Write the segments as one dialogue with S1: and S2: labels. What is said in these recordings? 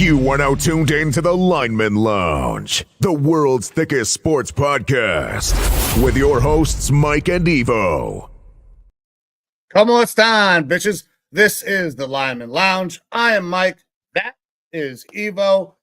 S1: You are now tuned in to the Lineman Lounge, the world's thickest sports podcast, with your hosts, Mike and Evo.
S2: Come on, on, bitches. This is the Lineman Lounge. I am Mike. That is Evo.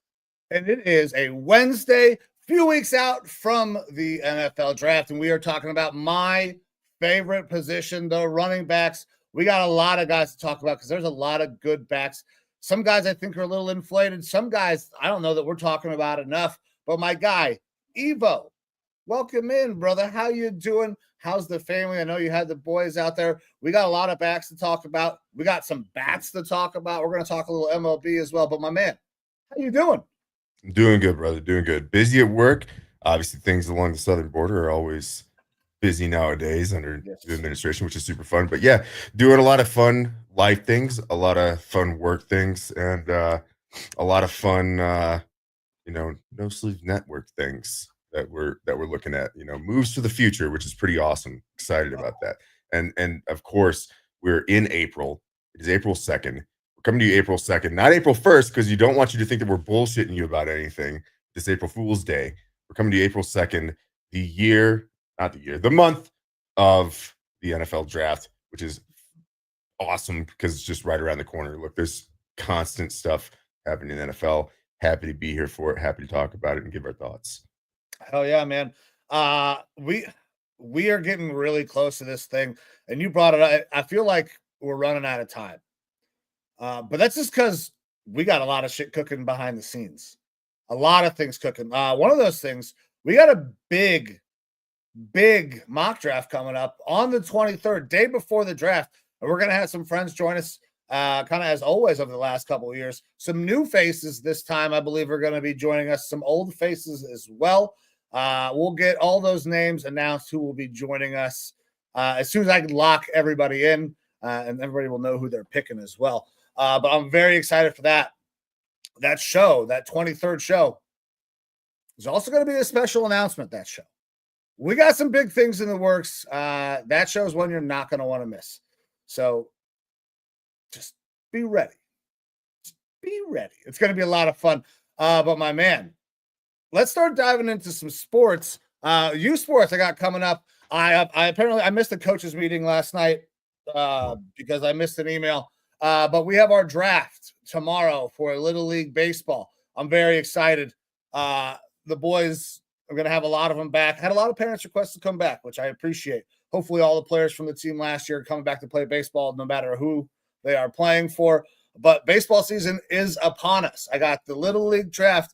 S2: And it is a Wednesday, few weeks out from the NFL draft. And we are talking about my favorite position, the running backs. We got a lot of guys to talk about because there's a lot of good backs. Some guys I think are a little inflated. Some guys, I don't know that we're talking about enough. But my guy, Evo, welcome in, brother. How you doing? How's the family? I know you had the boys out there. We got a lot of backs to talk about. We got some bats to talk about. We're going to talk a little MLB as well. But my man, how you doing?
S3: Doing good, brother. Doing good. Busy at work. Obviously, things along the southern border are always busy nowadays under the administration, which is super fun. But yeah, doing a lot of fun life things, a lot of fun work things, and a lot of fun, no sleep network things that we're looking at. Moves for the future, which is pretty awesome. Excited about that. And of course, we're in April. It is April 2nd. We're coming to you April 2nd, not April 1st, because you don't want you to think that we're bullshitting you about anything. This April Fool's Day. We're coming to you April 2nd, the month of the NFL draft, which is awesome because it's just right around the corner. Look, there's constant stuff happening in the NFL. Happy to be here for it. Happy to talk about it and give our thoughts.
S2: Hell yeah, man. We are getting really close to this thing, and you brought it up. I feel like we're running out of time. But that's just because we got a lot of shit cooking behind the scenes. A lot of things cooking. One of those things, we got a big mock draft coming up on the 23rd, day before the draft. And we're going to have some friends join us, kind of as always over the last couple of years. Some new faces this time, I believe, are going to be joining us. Some old faces as well. We'll get all those names announced who will be joining us as soon as I can lock everybody in, and everybody will know who they're picking as well. But I'm very excited for that. That show, that 23rd show, is also going to be a special announcement, that show. We got some big things in the works. That show is one you're not going to want to miss. So just be ready. Just be ready. It's going to be a lot of fun. But my man, let's start diving into some sports. Youth sports I got coming up. I missed the coaches meeting last night because I missed an email. But we have our draft tomorrow for Little League Baseball. I'm very excited. The boys are going to have a lot of them back. Had a lot of parents request to come back, which I appreciate. Hopefully all the players from the team last year are coming back to play baseball, no matter who they are playing for. But baseball season is upon us. I got the Little League draft.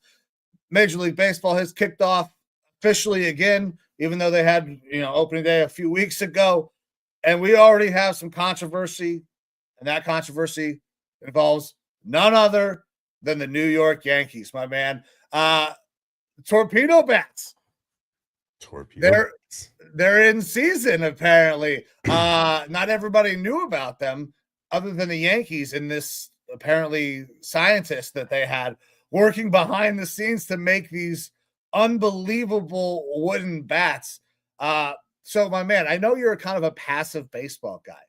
S2: Major League Baseball has kicked off officially again. even though they had, opening day a few weeks ago. And we already have some controversy, and that controversy involves none other than the New York Yankees, my man. Torpedo bats. They're in season, apparently. Not everybody knew about them other than the Yankees and this apparently scientist that they had working behind the scenes to make these unbelievable wooden bats. So my man, I know you're kind of a passive baseball guy,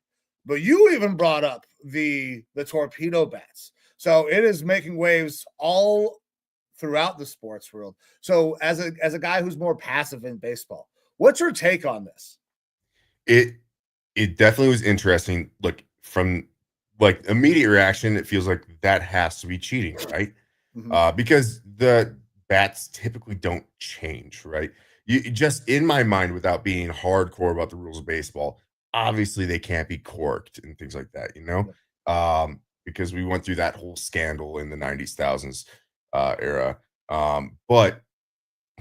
S2: but you even brought up the torpedo bats. So it is making waves all throughout the sports world. So as a guy who's more passive in baseball, what's your take on this?
S3: It definitely was interesting. Look, from like immediate reaction, it feels like that has to be cheating, right? Because the bats typically don't change, right? You just in my mind, without being hardcore about the rules of baseball, obviously they can't be corked and things like that, because we went through that whole scandal in the 90s, thousands era. But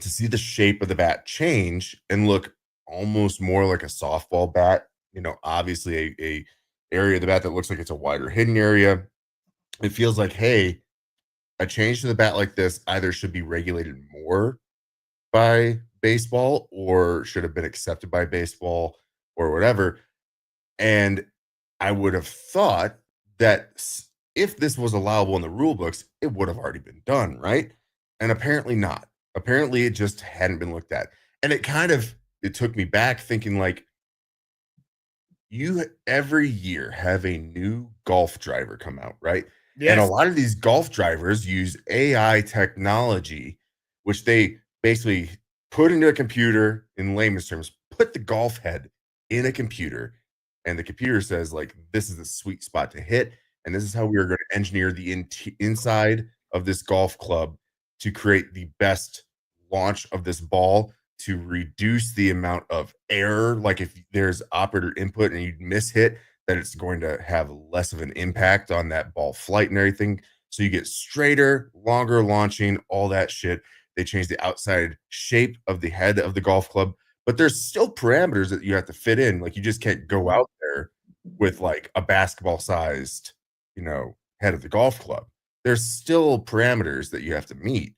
S3: to see the shape of the bat change and look almost more like a softball bat, obviously a area of the bat that looks like it's a wider hidden area. It feels like, hey, a change to the bat like this either should be regulated more by baseball or should have been accepted by baseball or whatever. And I would have thought that if this was allowable in the rule books, it would have already been done, right? And apparently not. Apparently it just hadn't been looked at. And it took me back thinking, like, you every year have a new golf driver come out, right? Yes. And a lot of these golf drivers use AI technology, which they basically put into a computer, in layman's terms, put the golf head in a computer, and the computer says, like, this is the sweet spot to hit, and this is how we are going to engineer the inside of this golf club to create the best launch of this ball, to reduce the amount of error. Like if there's operator input and you miss hit, that it's going to have less of an impact on that ball flight and everything. So you get straighter, longer launching, all that shit. They change the outside shape of the head of the golf club, but there's still parameters that you have to fit in. Like you just can't go out there with like a basketball sized, head of the golf club. There's still parameters that you have to meet.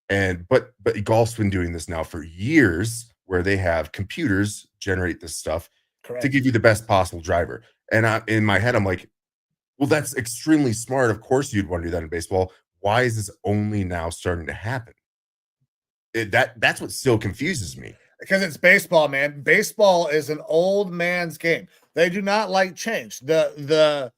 S3: But golf's been doing this now for years, where they have computers generate this stuff. Correct. To give you the best possible driver. And in my head, I'm like, well, that's extremely smart. Of course you'd want to do that in baseball. Why is this only now starting to happen? That's what still confuses me.
S2: Because it's baseball, man. Baseball is an old man's game. They do not like change. The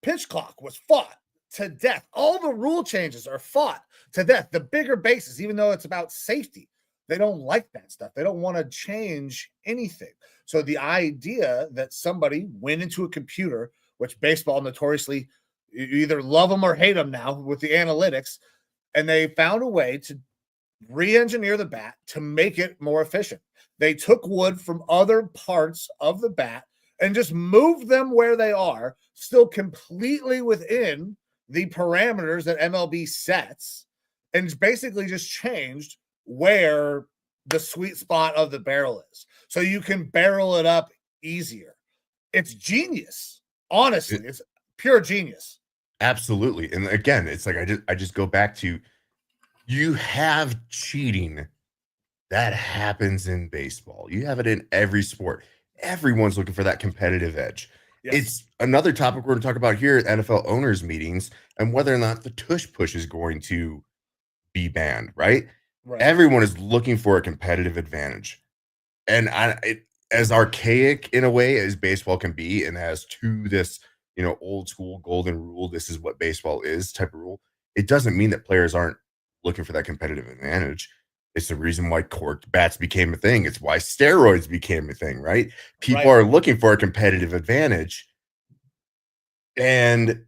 S2: pitch clock was fought to death. All the rule changes are fought to death. The bigger bases, even though it's about safety, they don't like that stuff. They don't want to change anything. So the idea that somebody went into a computer, which baseball notoriously, you either love them or hate them now with the analytics, and they found a way to re-engineer the bat to make it more efficient. They took wood from other parts of the bat and just moved them where they are, still completely within the parameters that MLB sets, and basically just changed where the sweet spot of the barrel is. So you can barrel it up easier. It's genius. Honestly, it's pure genius.
S3: Absolutely. And again, it's like I just go back to, you have cheating that happens in baseball. You have it in every sport. Everyone's looking for that competitive edge. Yes. It's another topic we're going to talk about here at NFL owners meetings, and whether or not the tush push is going to be banned, right? Everyone is looking for a competitive advantage. And as archaic in a way as baseball can be, and as to this, old school golden rule, this is what baseball is type of rule, it doesn't mean that players aren't looking for that competitive advantage. It's the reason why corked bats became a thing. It's why steroids became a thing, right? People are looking for a competitive advantage. And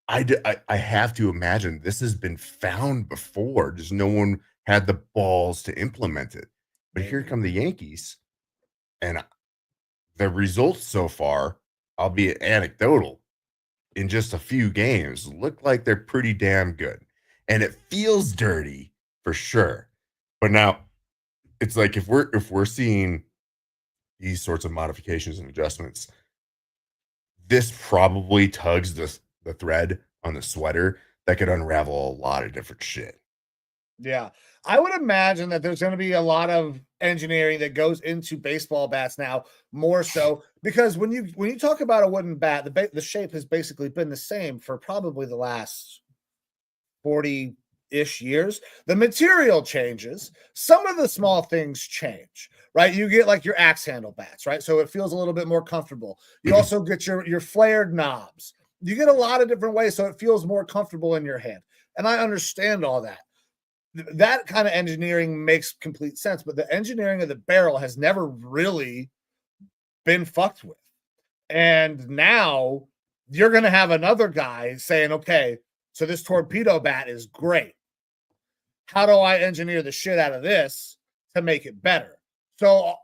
S3: I have to imagine this has been found before. Just no one had the balls to implement it. But here come the Yankees. And the results so far, albeit anecdotal, in just a few games, look like they're pretty damn good. And it feels dirty for sure. But now, it's like if we're seeing these sorts of modifications and adjustments, this probably tugs the thread on the sweater that could unravel a lot of different shit.
S2: Yeah. I would imagine that there's going to be a lot of engineering that goes into baseball bats now, more so because when you talk about a wooden bat, the shape has basically been the same for probably the last 40-ish years. The material changes. Some of the small things change, right? You get like your axe handle bats, right? So it feels a little bit more comfortable. You also get your flared knobs. You get a lot of different ways so it feels more comfortable in your hand. And I understand all that. That kind of engineering makes complete sense, but the engineering of the barrel has never really been fucked with. And now you're going to have another guy saying, okay, so this torpedo bat is great. How do I engineer the shit out of this to make it better? So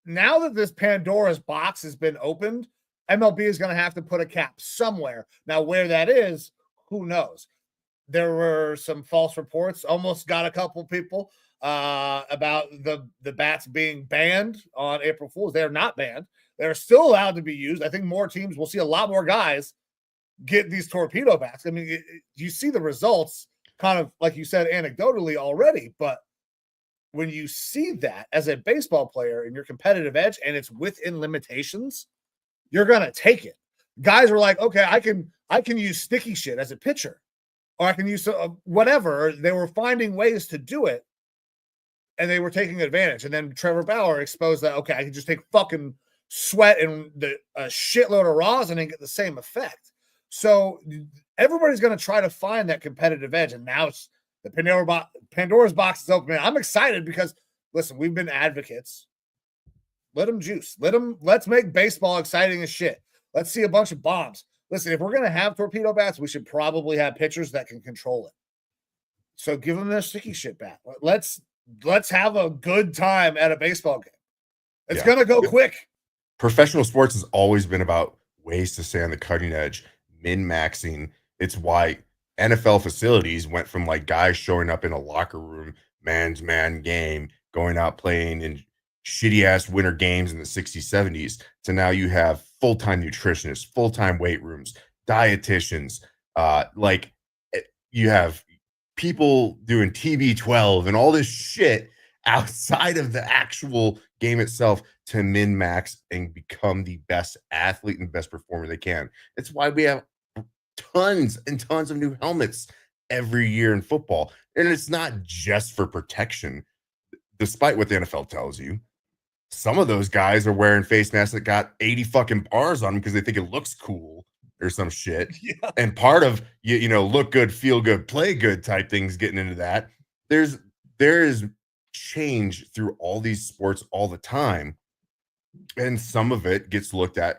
S2: now that this Pandora's box has been opened, MLB is going to have to put a cap somewhere. Now, where that is, who knows? There were some false reports, almost got a couple people about the bats being banned on April Fool's. They're not banned. They're still allowed to be used. I think more teams will see a lot more guys get these torpedo bats. I mean, you see the results kind of like you said anecdotally already, but when you see that as a baseball player in your competitive edge and it's within limitations, you're going to take it. Guys were like, okay, I can use sticky shit as a pitcher, or I can use whatever. They were finding ways to do it, and they were taking advantage. And then Trevor Bauer exposed that, okay, I can just take fucking sweat and a shitload of rosin and get the same effect. So everybody's going to try to find that competitive edge. And now it's the Pandora's box is open. I'm excited because, listen, we've been advocates. Let them juice. Let's make baseball exciting as shit. Let's see a bunch of bombs. Listen, if we're going to have torpedo bats, we should probably have pitchers that can control it. So give them their sticky shit bat. Let's have a good time at a baseball game. It's going to go quick.
S3: Professional sports has always been about ways to stay on the cutting edge, min-maxing. It's why NFL facilities went from like guys showing up in a locker room, man's man game, going out playing in shitty ass winter games in the 60s, 70s, to now you have full-time nutritionists, full-time weight rooms, dietitians, you have people doing TB12 and all this shit outside of the actual game itself to min-max and become the best athlete and best performer they can. It's why we have tons and tons of new helmets every year in football. And it's not just for protection, despite what the NFL tells you. Some of those guys are wearing face masks that got 80 fucking bars on them because they think it looks cool or some shit.
S2: Yeah.
S3: And part of you know, look good, feel good, play good type things getting into that. There is change through all these sports all the time. And some of it gets looked at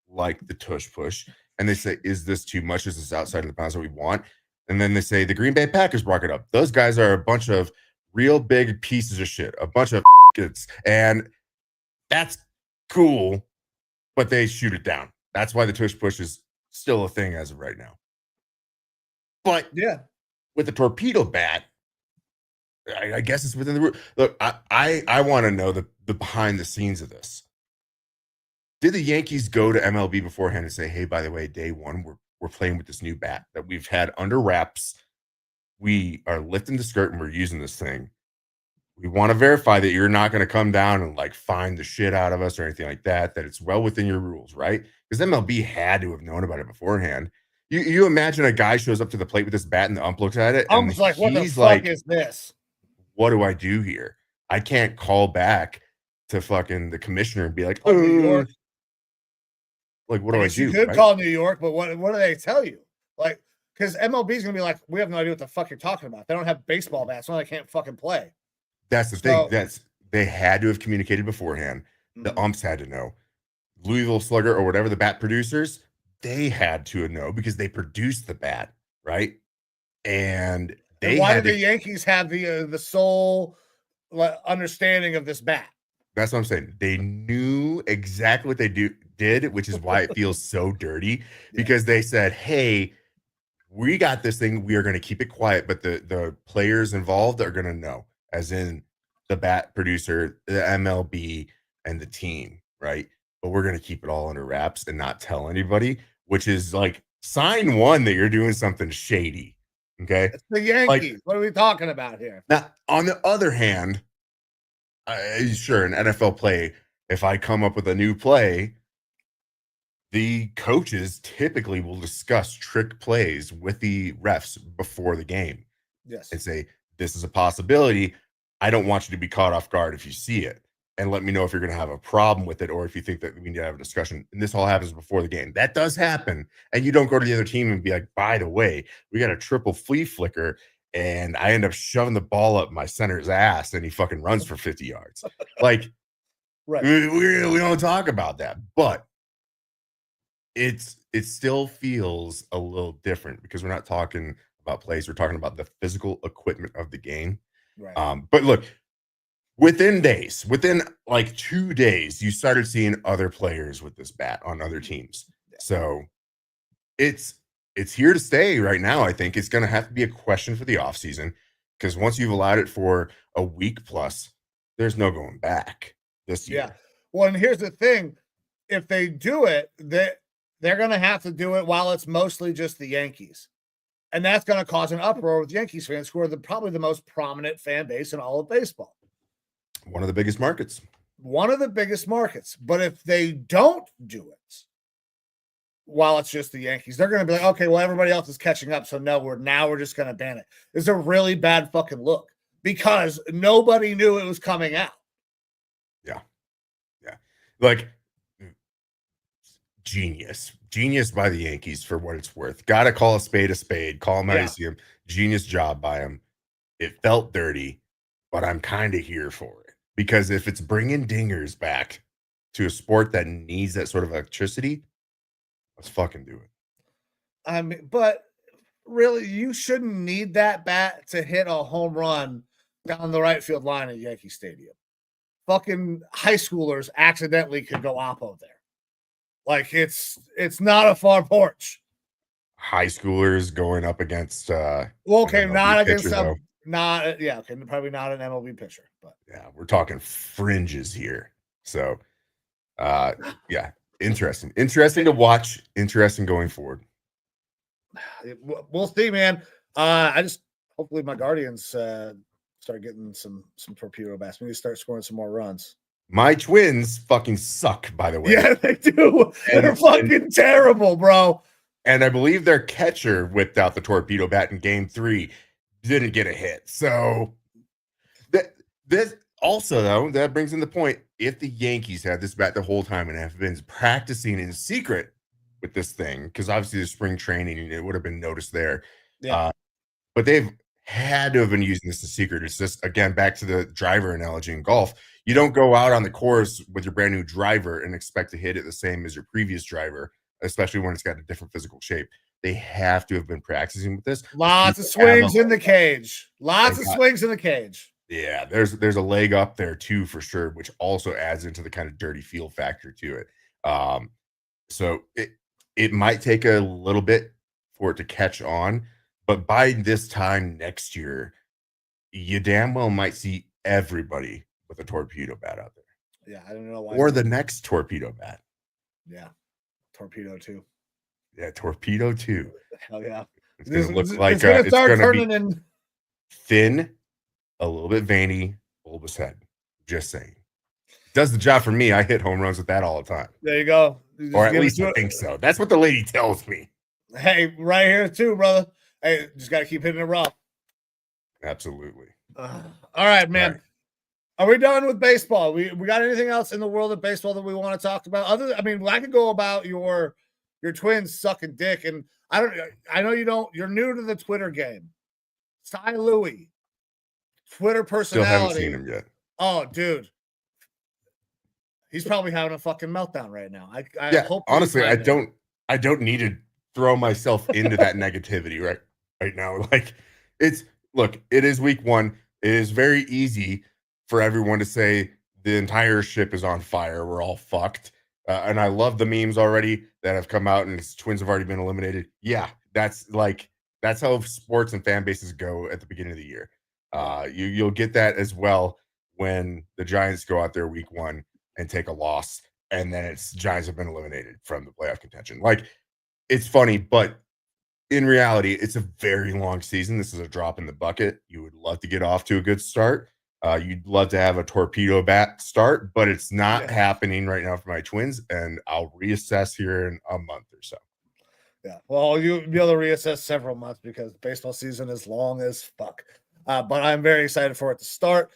S3: like the tush push. And they say, is this too much? Is this outside of the bounds that we want? And then they say the Green Bay Packers brought it up. Those guys are a bunch of real big pieces of shit, a bunch of kids. And that's cool, but they shoot it down. That's why the tush push is still a thing as of right now. But
S2: yeah,
S3: with the torpedo bat, I guess it's within the rule. Look, I want to know the behind the scenes of this. Did the Yankees go to MLB beforehand and say, hey, by the way, day one, we're playing with this new bat that we've had under wraps. We are lifting the skirt and we're using this thing. We want to verify that you're not going to come down and like find the shit out of us or anything like that, that it's well within your rules, right? Because MLB had to have known about it beforehand. You imagine a guy shows up to the plate with this bat and the ump looks at it and
S2: Ump's like, what the fuck
S3: like,
S2: is this?
S3: What do I do here? I can't call back to fucking the commissioner and be like,
S2: New York.
S3: Like, what do I do?
S2: You could call New York, but what do they tell you? Like, because MLB is going to be like, we have no idea what the fuck you're talking about. They don't have baseball bats, so they can't fucking play.
S3: That's the thing. They had to have communicated beforehand. The umps had to know. Louisville Slugger or whatever, the bat producers, they had to know because they produced the bat, right? And
S2: why did the Yankees have the sole understanding of this bat?
S3: That's what I'm saying. They knew exactly what they did, which is why it feels so dirty, because they said, hey, we got this thing. We are going to keep it quiet, but the players involved are going to know, as in the bat producer, the MLB, and the team, right? But we're going to keep it all under wraps and not tell anybody, which is like sign one that you're doing something shady. Okay.
S2: It's the Yankees. Like, what are we talking about here?
S3: Now, on the other hand, sure, in NFL play, if I come up with a new play, the coaches typically will discuss trick plays with the refs before the game.
S2: Yes.
S3: And say, this is a possibility. I don't want you to be caught off guard if you see it. And let me know if you're going to have a problem with it or if you think that we need to have a discussion. And this all happens before the game. That does happen. And you don't go to the other team and be like, by the way, we got a triple flea flicker. And I end up shoving the ball up my center's ass and he fucking runs for 50 yards. Like,
S2: right.
S3: we don't talk about that. But it still feels a little different because we're not talking about plays. We're talking about the physical equipment of the game.
S2: Right.
S3: But look, within like 2 days, you started seeing other players with this bat on other teams.
S2: Yeah.
S3: So it's here to stay right now. I think it's going to have to be a question for the offseason because once you've allowed it for a week plus, there's no going back this year.
S2: Yeah. Well, and here's the thing. If they do it, they're going to have to do it while it's mostly just the Yankees. And that's going to cause an uproar with Yankees fans, who are probably the most prominent fan base in all of baseball.
S3: One of the biggest markets.
S2: One of the biggest markets. But if they don't do it while it's just the Yankees, they're going to be like, okay, well, everybody else is catching up. So no, we're just going to ban it. It's a really bad fucking look because nobody knew it was coming out.
S3: Yeah. Yeah. Like, genius by the Yankees for what it's worth. Got to call a spade, call them how you see them. Genius job by them. It felt dirty, but I'm kind of here for it because if it's bringing dingers back to a sport that needs that sort of electricity, let's fucking do it.
S2: But really, you shouldn't need that bat to hit a home run down the right field line at Yankee Stadium. Fucking high schoolers accidentally could go oppo there. Like it's not a far porch.
S3: High schoolers going up against
S2: not against some, probably not an MLB pitcher, but
S3: yeah, we're talking fringes here. So yeah, interesting to watch, interesting going forward.
S2: We'll see, man. Hopefully my Guardians start getting some torpedo bats. Maybe start scoring some more runs.
S3: My Twins fucking suck, by the way.
S2: Yeah, they do. They're fucking terrible, bro.
S3: And I believe their catcher whipped out the torpedo bat in game 3. Didn't get a hit. So this also, though, that brings in the point. If the Yankees had this bat the whole time and have been practicing in secret with this thing, because obviously the spring training, it would have been noticed there.
S2: Yeah.
S3: But they've had to have been using this as secret. It's just, again, back to the driver analogy in golf. You don't go out on the course with your brand new driver and expect to hit it the same as your previous driver, especially when it's got a different physical shape. They have to have been practicing with this.
S2: Lots of swings in the cage. Swings in the cage.
S3: Yeah, there's a leg up there too, for sure, which also adds into the kind of dirty feel factor to it. So it might take a little bit for it to catch on, but by this time next year, you damn well might see everybody with a torpedo bat out there.
S2: Yeah, I don't know why.
S3: Or the next torpedo bat.
S2: Yeah, torpedo 2.
S3: Yeah, torpedo 2.
S2: Hell yeah!
S3: It's gonna look like it's gonna be thin, a little bit veiny, bulbous head. Just saying. Does the job for me. I hit home runs with that all the time.
S2: There you go.
S3: Or at least I think so. That's what the lady tells me.
S2: Hey, right here too, brother. Hey, just got to keep hitting it rough.
S3: Absolutely.
S2: All right, man.
S3: All right.
S2: Are we done with baseball? We got anything else in the world of baseball that we want to talk about? I could go about your Twins sucking dick, and I know you don't. You're new to the Twitter game. Cy Louie, Twitter personality.
S3: Still haven't seen him yet.
S2: Oh, dude, he's probably having a fucking meltdown right now. I hope.
S3: Honestly, I don't need to throw myself into that negativity right now. Like it is week 1. It is very easy for everyone to say the entire ship is on fire. We're all fucked. And I love the memes already that have come out and his Twins have already been eliminated. Yeah, that's how sports and fan bases go at the beginning of the year. You'll get that as well when the Giants go out there week 1 and take a loss, and then it's Giants have been eliminated from the playoff contention. Like, it's funny, but in reality, it's a very long season. This is a drop in the bucket. You would love to get off to a good start. You'd love to have a torpedo bat start, but it's not happening right now for my Twins, and I'll reassess here in a month or so.
S2: Yeah, well, you'll be able to reassess several months because baseball season is long as fuck. But I'm very excited for it to start.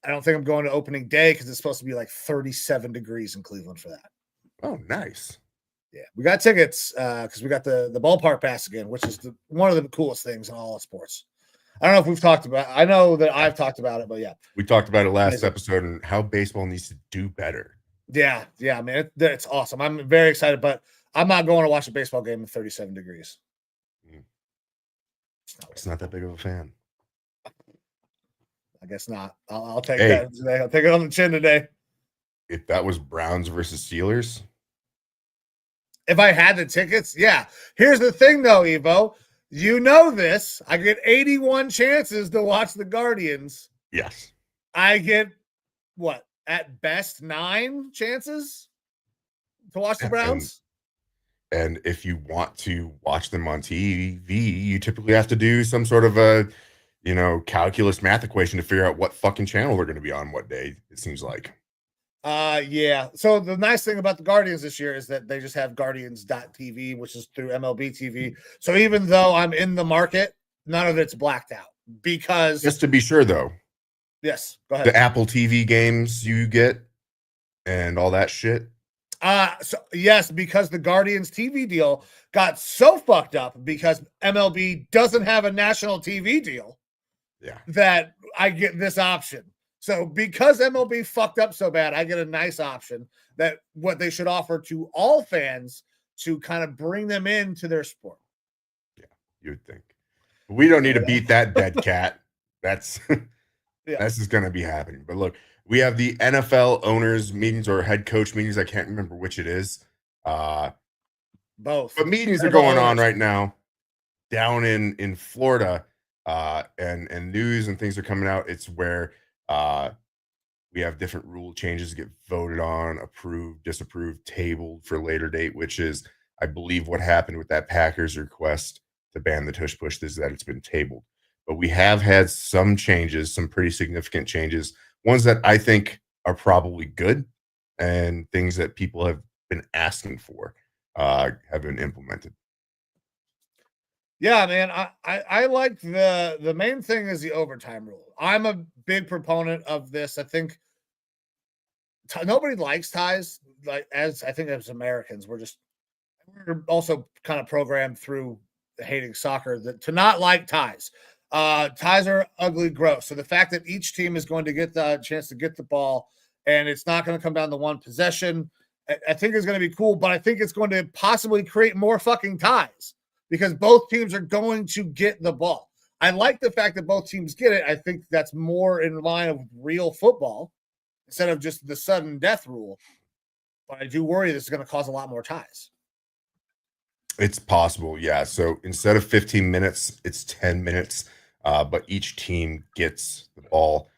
S2: I don't think I'm going to opening day because it's supposed to be like 37 degrees in Cleveland for that.
S3: Oh, nice.
S2: Yeah, we got tickets because we got the ballpark pass again, which is one of the coolest things in all of sports. I don't know if we've talked about. I know that I've talked about it, but yeah,
S3: we talked about it last episode and how baseball needs to do better.
S2: Yeah, man, it's awesome. I'm very excited, but I'm not going to watch a baseball game in 37 degrees.
S3: It's not that big of a fan.
S2: I guess not. I'll take that today. I'll take it on the chin today.
S3: If that was Browns versus Steelers.
S2: If I had the tickets, yeah. Here's the thing, though, Evo. You know this. I get 81 chances to watch the Guardians.
S3: Yes.
S2: I get, what, at best 9 chances to watch the Browns?
S3: And if you want to watch them on TV, you typically have to do some sort of a, calculus math equation to figure out what fucking channel they're going to be on what day, it seems like.
S2: Yeah. So the nice thing about the Guardians this year is that they just have Guardians.tv, which is through MLB TV. So even though I'm in the market, none of it's blacked out because
S3: just to be sure though.
S2: Yes, go ahead.
S3: The Apple TV games you get and all that shit.
S2: So yes, because the Guardians TV deal got so fucked up because MLB doesn't have a national TV deal.
S3: Yeah.
S2: That I get this option. So because MLB fucked up so bad, I get a nice option that what they should offer to all fans to kind of bring them into their sport.
S3: Yeah, you'd think. We don't need to beat that dead cat. That's This is going to be happening. But look, we have the NFL owners meetings or head coach meetings. I can't remember which it is.
S2: Both.
S3: But meetings are going on right now down in Florida. And news and things are coming out. It's where we have different rule changes get voted on, approved, disapproved, tabled for later date, which is, I believe, what happened with that Packers request to ban the tush push is that it's been tabled. But we have had some changes, some pretty significant changes, ones that I think are probably good and things that people have been asking for have been implemented.
S2: Yeah, man, I like the main thing is the overtime rule. I'm a big proponent of this. I think nobody likes ties, like as Americans, we're also kind of programmed through hating soccer to not like ties. Ties are ugly, gross. So the fact that each team is going to get the chance to get the ball and it's not going to come down to one possession, I think is going to be cool, but I think it's going to possibly create more fucking ties because both teams are going to get the ball. I like the fact that both teams get it. I think that's more in line of real football instead of just the sudden death rule. But I do worry this is going to cause a lot more ties.
S3: It's possible, yeah. So instead of 15 minutes, it's 10 minutes, but each team gets the ball.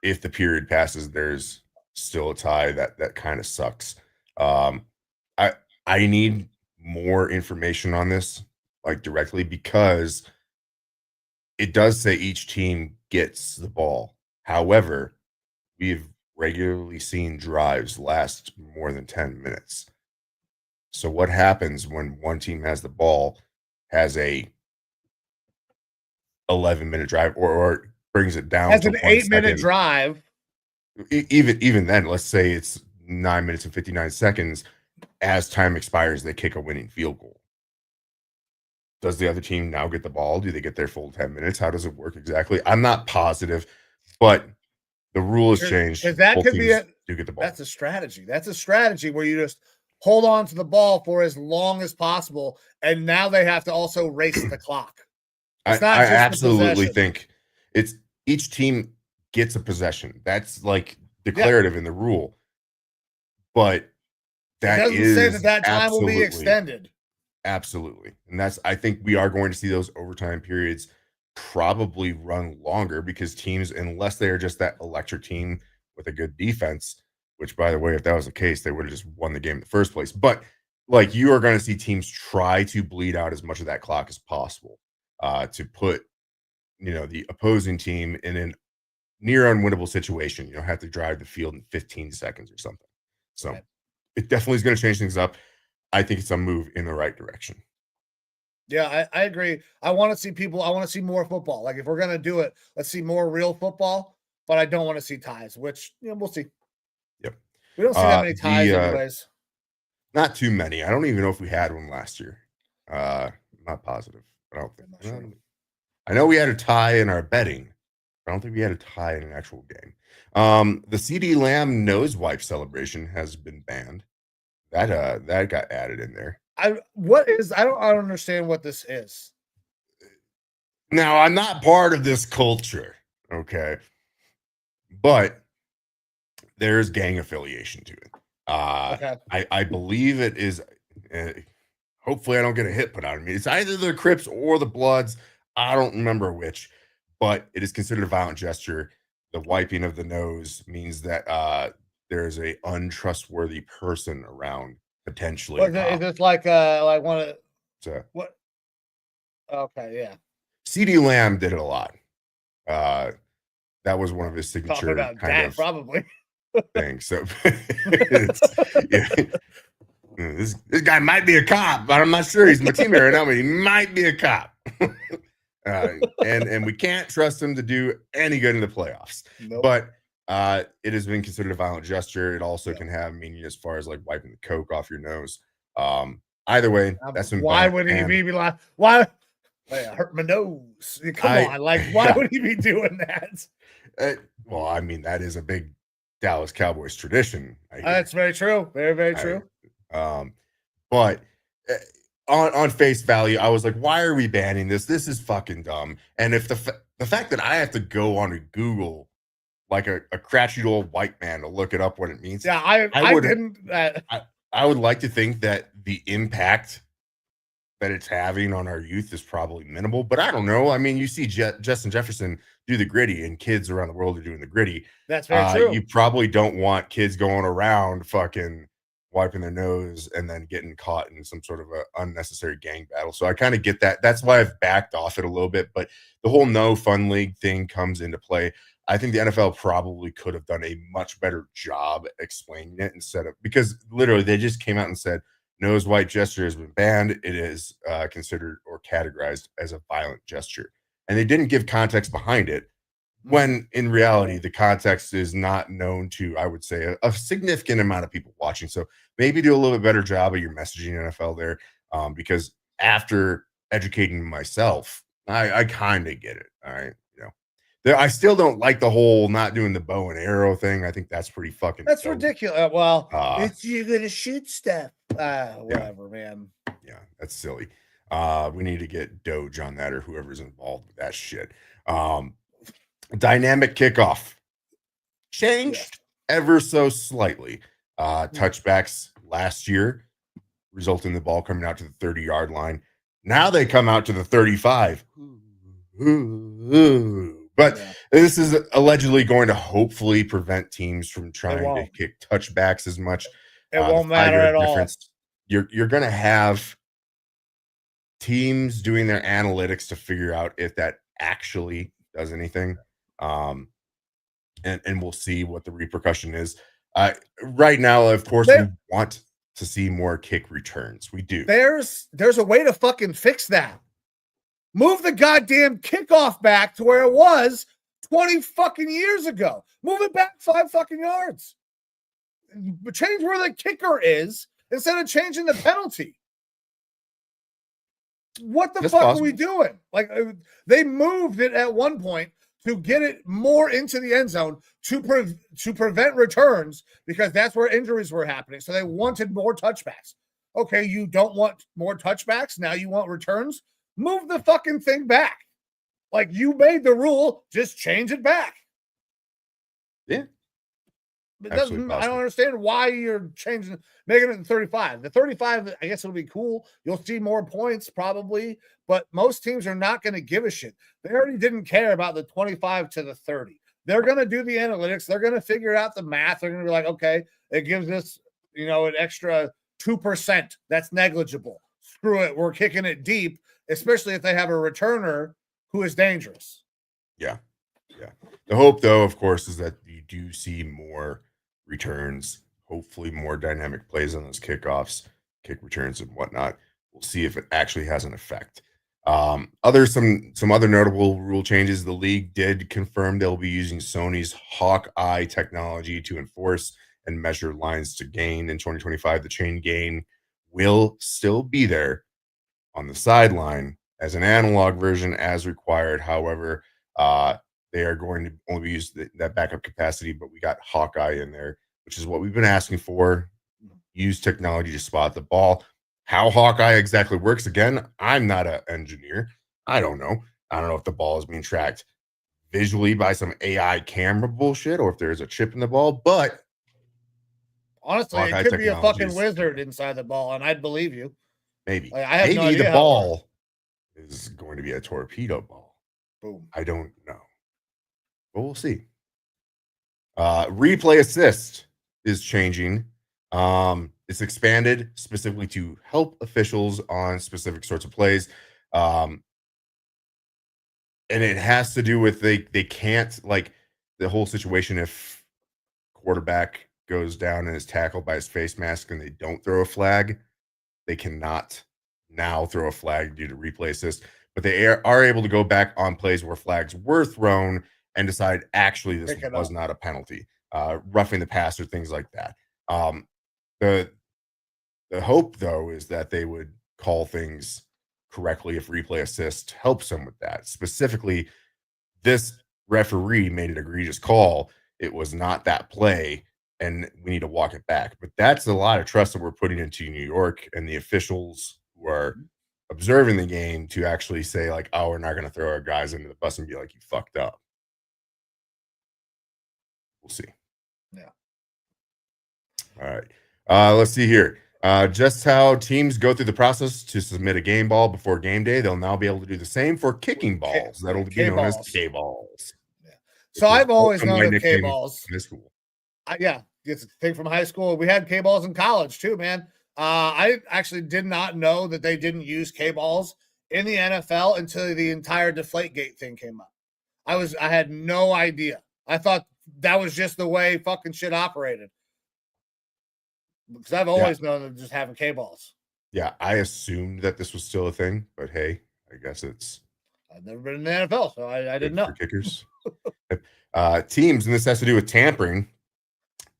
S3: If the period passes, there's still a tie. That kind of sucks. I need more information on this, like directly, because it does say each team gets the ball. However, we've regularly seen drives last more than 10 minutes. So what happens when one team has the ball, has a 11-minute drive, or brings it down
S2: as
S3: to
S2: an 8-minute drive?
S3: Even then, let's say it's 9 minutes and 59 seconds. As time expires, they kick a winning field goal. Does the other team now get the ball? Do they get their full 10 minutes? How does it work exactly? I'm not positive, but the rule has changed.
S2: That could be
S3: do get the ball.
S2: That's a strategy. That's a strategy where you just hold on to the ball for as long as possible, and now they have to also race the clock.
S3: I absolutely think it's each team gets a possession. That's like declarative in the rule, but that
S2: doesn't say that time will be extended.
S3: Absolutely, and I think we are going to see those overtime periods probably run longer because teams, unless they are just that electric team with a good defense, which, by the way, if that was the case, they would have just won the game in the first place. But like, you are going to see teams try to bleed out as much of that clock as possible to put, the opposing team in an near unwinnable situation. Have to drive the field in 15 seconds or something. So
S2: Right.
S3: it definitely is going to change things up. I think it's a move in the right direction.
S2: Yeah, I agree. I want to see more football. Like, if we're going to do it, let's see more real football, but I don't want to see ties, which, we'll see.
S3: Yep.
S2: We don't see that many ties anyways.
S3: Not too many. I don't even know if we had one last year. I'm not positive. I don't think.
S2: Sure.
S3: I know we had a tie in our betting. I don't think we had a tie in an actual game. The CD Lamb nose wipe celebration has been banned. That got added in there.
S2: I don't understand what this is.
S3: Now, I'm not part of this culture, okay? But there's gang affiliation to it.
S2: Okay.
S3: I believe it is. Hopefully, I don't get a hit put on me. It's either the Crips or the Bloods. I don't remember which, but it is considered a violent gesture. The wiping of the nose means that there's a untrustworthy person around, potentially.
S2: Is this like one of what? Okay, yeah.
S3: CD Lamb did it a lot. That was one of his signature
S2: kind of probably
S3: things. So this guy might be a cop, but I'm not sure. He's my teammate right now, but he might be a cop. And we can't trust him to do any good in the playoffs.
S2: Nope.
S3: But it has been considered a violent gesture. It also can have meaning as far as like wiping the coke off your nose. Either way, that's
S2: why would he be like, why? I hurt my nose. Come on, like, why would he be doing that?
S3: Well, I mean, that is a big Dallas Cowboys tradition.
S2: That's very true. Very, very true.
S3: But on face value, I was like, why are we banning this? This is fucking dumb. And if the fact that I have to go on to Google like a crotchety old white man to look it up what it means.
S2: Yeah, I
S3: would like to think that the impact that it's having on our youth is probably minimal, but I don't know. I mean, you see Justin Jefferson do the gritty, and kids around the world are doing the gritty.
S2: That's very true.
S3: You probably don't want kids going around fucking wiping their nose and then getting caught in some sort of a unnecessary gang battle. So I kind of get that. That's why I've backed off it a little bit, but the whole no fun league thing comes into play. I think the NFL probably could have done a much better job explaining it because literally they just came out and said, nose wipe gesture has been banned. It is considered or categorized as a violent gesture. And they didn't give context behind it, when in reality, the context is not known to, I would say, a significant amount of people watching. So maybe do a little bit better job of your messaging NFL there, because after educating myself, I kind of get it. All right. I still don't like the whole not doing the bow and arrow thing. I think that's pretty fucking
S2: That's
S3: dope.
S2: ridiculous. Well, you're gonna shoot stuff. Whatever, man.
S3: Yeah, that's silly. We need to get Doge on that, or whoever's involved with that shit. Dynamic kickoff changed ever so slightly. Touchbacks last year resulted in the ball coming out to the 30-yard line. Now they come out to the 35. But this is allegedly going to hopefully prevent teams from trying to kick touchbacks as much.
S2: It won't matter at all.
S3: You're going to have teams doing their analytics to figure out if that actually does anything. And we'll see what the repercussion is. Right now, of course, we want to see more kick returns. We do.
S2: There's a way to fucking fix that. Move the goddamn kickoff back to where it was 20 fucking years ago. Move it back 5 fucking yards. Change where the kicker is instead of changing the penalty. What the fuck are we doing? Like, they moved it at one point to get it more into the end zone to prevent returns, because that's where injuries were happening. So they wanted more touchbacks. Okay, you don't want more touchbacks. Now you want returns. Move the fucking thing back. Like, you made the rule, just change it back.
S3: Yeah.
S2: It
S3: Absolutely
S2: doesn't. I don't
S3: possible.
S2: understand why you're making it 35. The 35, I guess it'll be cool. You'll see more points probably, but most teams are not going to give a shit. They already didn't care about the 25 to the 30. They're going to do the analytics. They're going to figure out the math. They're going to be like, okay, it gives us, an extra 2%. That's negligible. Screw it. We're kicking it deep, especially if they have a returner who is dangerous.
S3: Yeah. Yeah. The hope, though, of course, is that you do see more returns, hopefully more dynamic plays on those kickoffs, kick returns, and whatnot. We'll see if it actually has an effect. Some other notable rule changes. The league did confirm they'll be using Sony's Hawkeye technology to enforce and measure lines to gain in 2025. The chain gain will still be there on the sideline as an analog version as required. However, they are going to only use that backup capacity, but we got Hawkeye in there, which is what we've been asking for. Use technology to spot the ball. How Hawkeye exactly works, again, I'm not an engineer. I don't know. I don't know if the ball is being tracked visually by some AI camera bullshit or if there's a chip in the ball, but
S2: honestly,
S3: Hawkeye
S2: it could be a fucking
S3: technologies,
S2: wizard inside the ball, and I'd believe you.
S3: maybe.
S2: Like, I have no
S3: Maybe
S2: idea
S3: the
S2: how it works.
S3: ball is going to be a torpedo ball.
S2: Boom.
S3: I don't know. But we'll see. Replay assist is changing. It's expanded specifically to help officials on specific sorts of plays. And it has to do with they can't, like, the whole situation if quarterback goes down and is tackled by his face mask and they don't throw a flag, they cannot now throw a flag due to replay assist, but they are able to go back on plays where flags were thrown and decide actually this was not a penalty, roughing the passer, things like that. The hope, though, is that they would call things correctly if replay assist helps them with that. Specifically, this referee made an egregious call. It was not that play, and we need to walk it back. But that's a lot of trust that we're putting into New York and the officials who are observing the game to actually say, like, oh, we're not going to throw our guys into the bus and be like, you fucked up. We'll see.
S2: Yeah.
S3: All right. Let's see here. Just how teams go through the process to submit a game ball before game day, they'll now be able to do the same for kicking balls. That'll be known as K balls.
S2: Yeah. So I've always known of K balls.
S3: In school.
S2: Yeah, it's a thing from high school. We had K balls in college too, man. I actually did not know that they didn't use K balls in the NFL until the entire Deflategate thing came up. I had no idea. I thought that was just the way fucking shit operated. Because I've always known them just having K balls.
S3: Yeah, I assumed that this was still a thing, but hey, I guess
S2: I've never been in the NFL, so I didn't know.
S3: For kickers. Teams, and this has to do with tampering.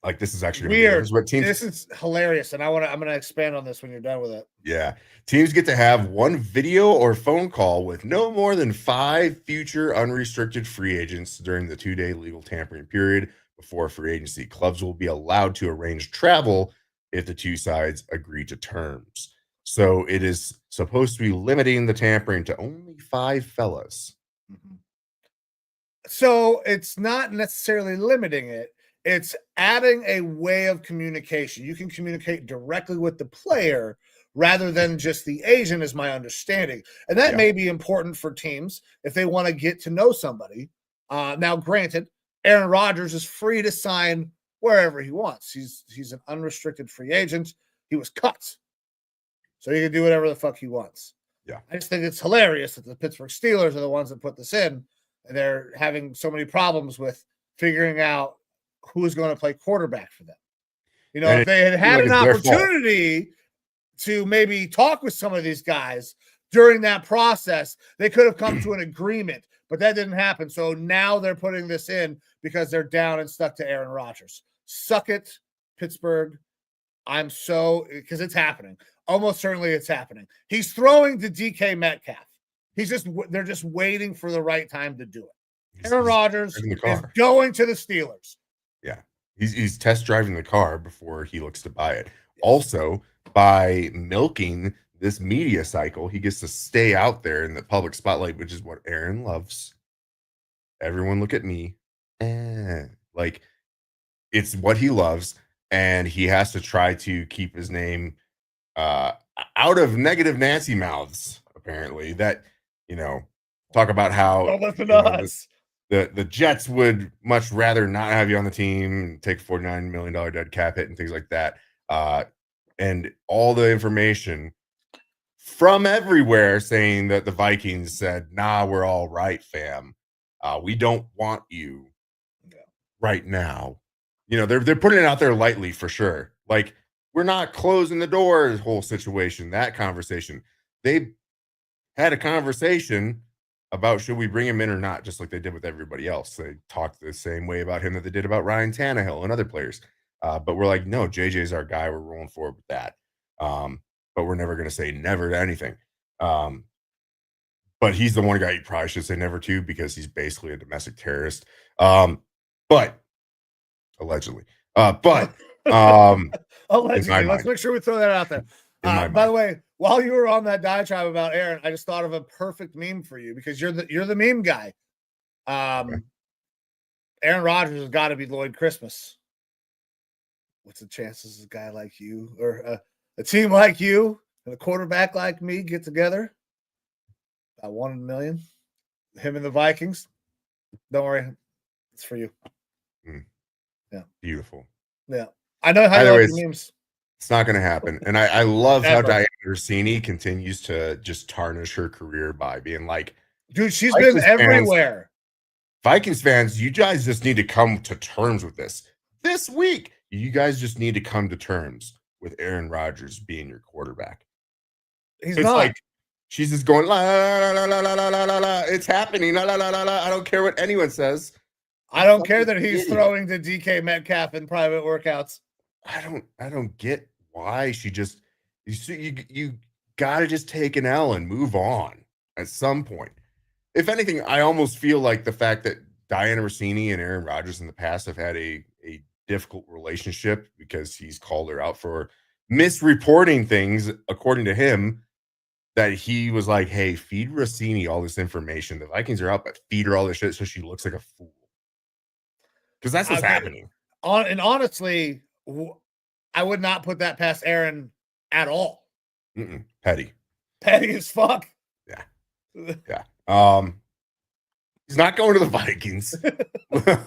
S3: Like, this is actually
S2: weird.
S3: This
S2: is hilarious, and I'm gonna expand on this when you're done with it.
S3: Yeah, teams get to have one video or phone call with no more than 5 future unrestricted free agents during the 2-day legal tampering period before free agency. Clubs will be allowed to arrange travel if the two sides agree to terms. So it is supposed to be limiting the tampering to only 5 fellas.
S2: Mm-hmm. So it's not necessarily limiting it. It's adding a way of communication. You can communicate directly with the player rather than just the agent, is my understanding. And that may be important for teams if they want to get to know somebody. Now, granted, Aaron Rodgers is free to sign wherever he wants. He's an unrestricted free agent. He was cut. So he can do whatever the fuck he wants.
S3: Yeah.
S2: I just think it's hilarious that the Pittsburgh Steelers are the ones that put this in. And they're having so many problems with figuring out who's going to play quarterback for them. You know, if they had an opportunity to maybe talk with some of these guys during that process, they could have come to an agreement, but that didn't happen. So now they're putting this in because they're down and stuck to Aaron Rodgers. Suck it, Pittsburgh. Because it's happening. Almost certainly it's happening. He's throwing to DK Metcalf. They're just waiting for the right time to do it. Aaron Rodgers is going to the Steelers.
S3: Yeah. He's test driving the car before he looks to buy it. Yes. Also, by milking this media cycle, he gets to stay out there in the public spotlight, which is what Aaron loves. Everyone look at me. Like, it's what he loves, and he has to try to keep his name out of negative Nancy mouths, apparently, that, talk about how,
S2: Don't listen to us.
S3: the Jets would much rather not have you on the team and take $49 million dead cap hit and things like that. And all the information from everywhere saying that the Vikings said, nah, we're all right, fam. We don't want you right now. They're putting it out there lightly for sure. Like, we're not closing the door, whole situation, that conversation. They had a conversation about should we bring him in or not, just like they did with everybody else. They talked the same way about him that they did about Ryan Tannehill and other players. But we're like, no, JJ's our guy. We're rolling forward with that. But we're never going to say never to anything. But he's the one guy you probably should say never to, because he's basically a domestic terrorist. But allegedly.
S2: Allegedly, let's make sure we throw that out there. By the way, while you were on that diatribe about Aaron, I just thought of a perfect meme for you, because you're the meme guy. Okay. Aaron Rodgers has got to be Lloyd Christmas. What's the chances a guy like you, or a team like you and a quarterback like me get together? About 1 in a million. Him and the Vikings. Don't worry, it's for you. Yeah,
S3: beautiful.
S2: Yeah, I know how you like the memes.
S3: It's not going to happen. And I love how Diana Rossini continues to just tarnish her career by being like,
S2: dude, she's been everywhere.
S3: Vikings fans, you guys just need to come to terms with this. This week, you guys just need to come to terms with Aaron Rodgers being your quarterback.
S2: He's not. Like,
S3: she's just going, la, la, la, la, la, la, la, la. It's happening. La, la, la, la, la. I don't care what anyone says.
S2: I don't care that he's throwing to DK Metcalf in private workouts.
S3: I don't get why she just, you got to just take an L and move on at some point. If anything, I almost feel like the fact that Diana Rossini and Aaron Rodgers in the past have had a difficult relationship, because he's called her out for misreporting things, according to him, that he was like, hey, feed Rossini all this information. The Vikings are out, but feed her all this shit so she looks like a fool. Because that's what's happening.
S2: And honestly, I would not put that past Aaron at all.
S3: Petty
S2: as fuck.
S3: Yeah. He's not going to the Vikings.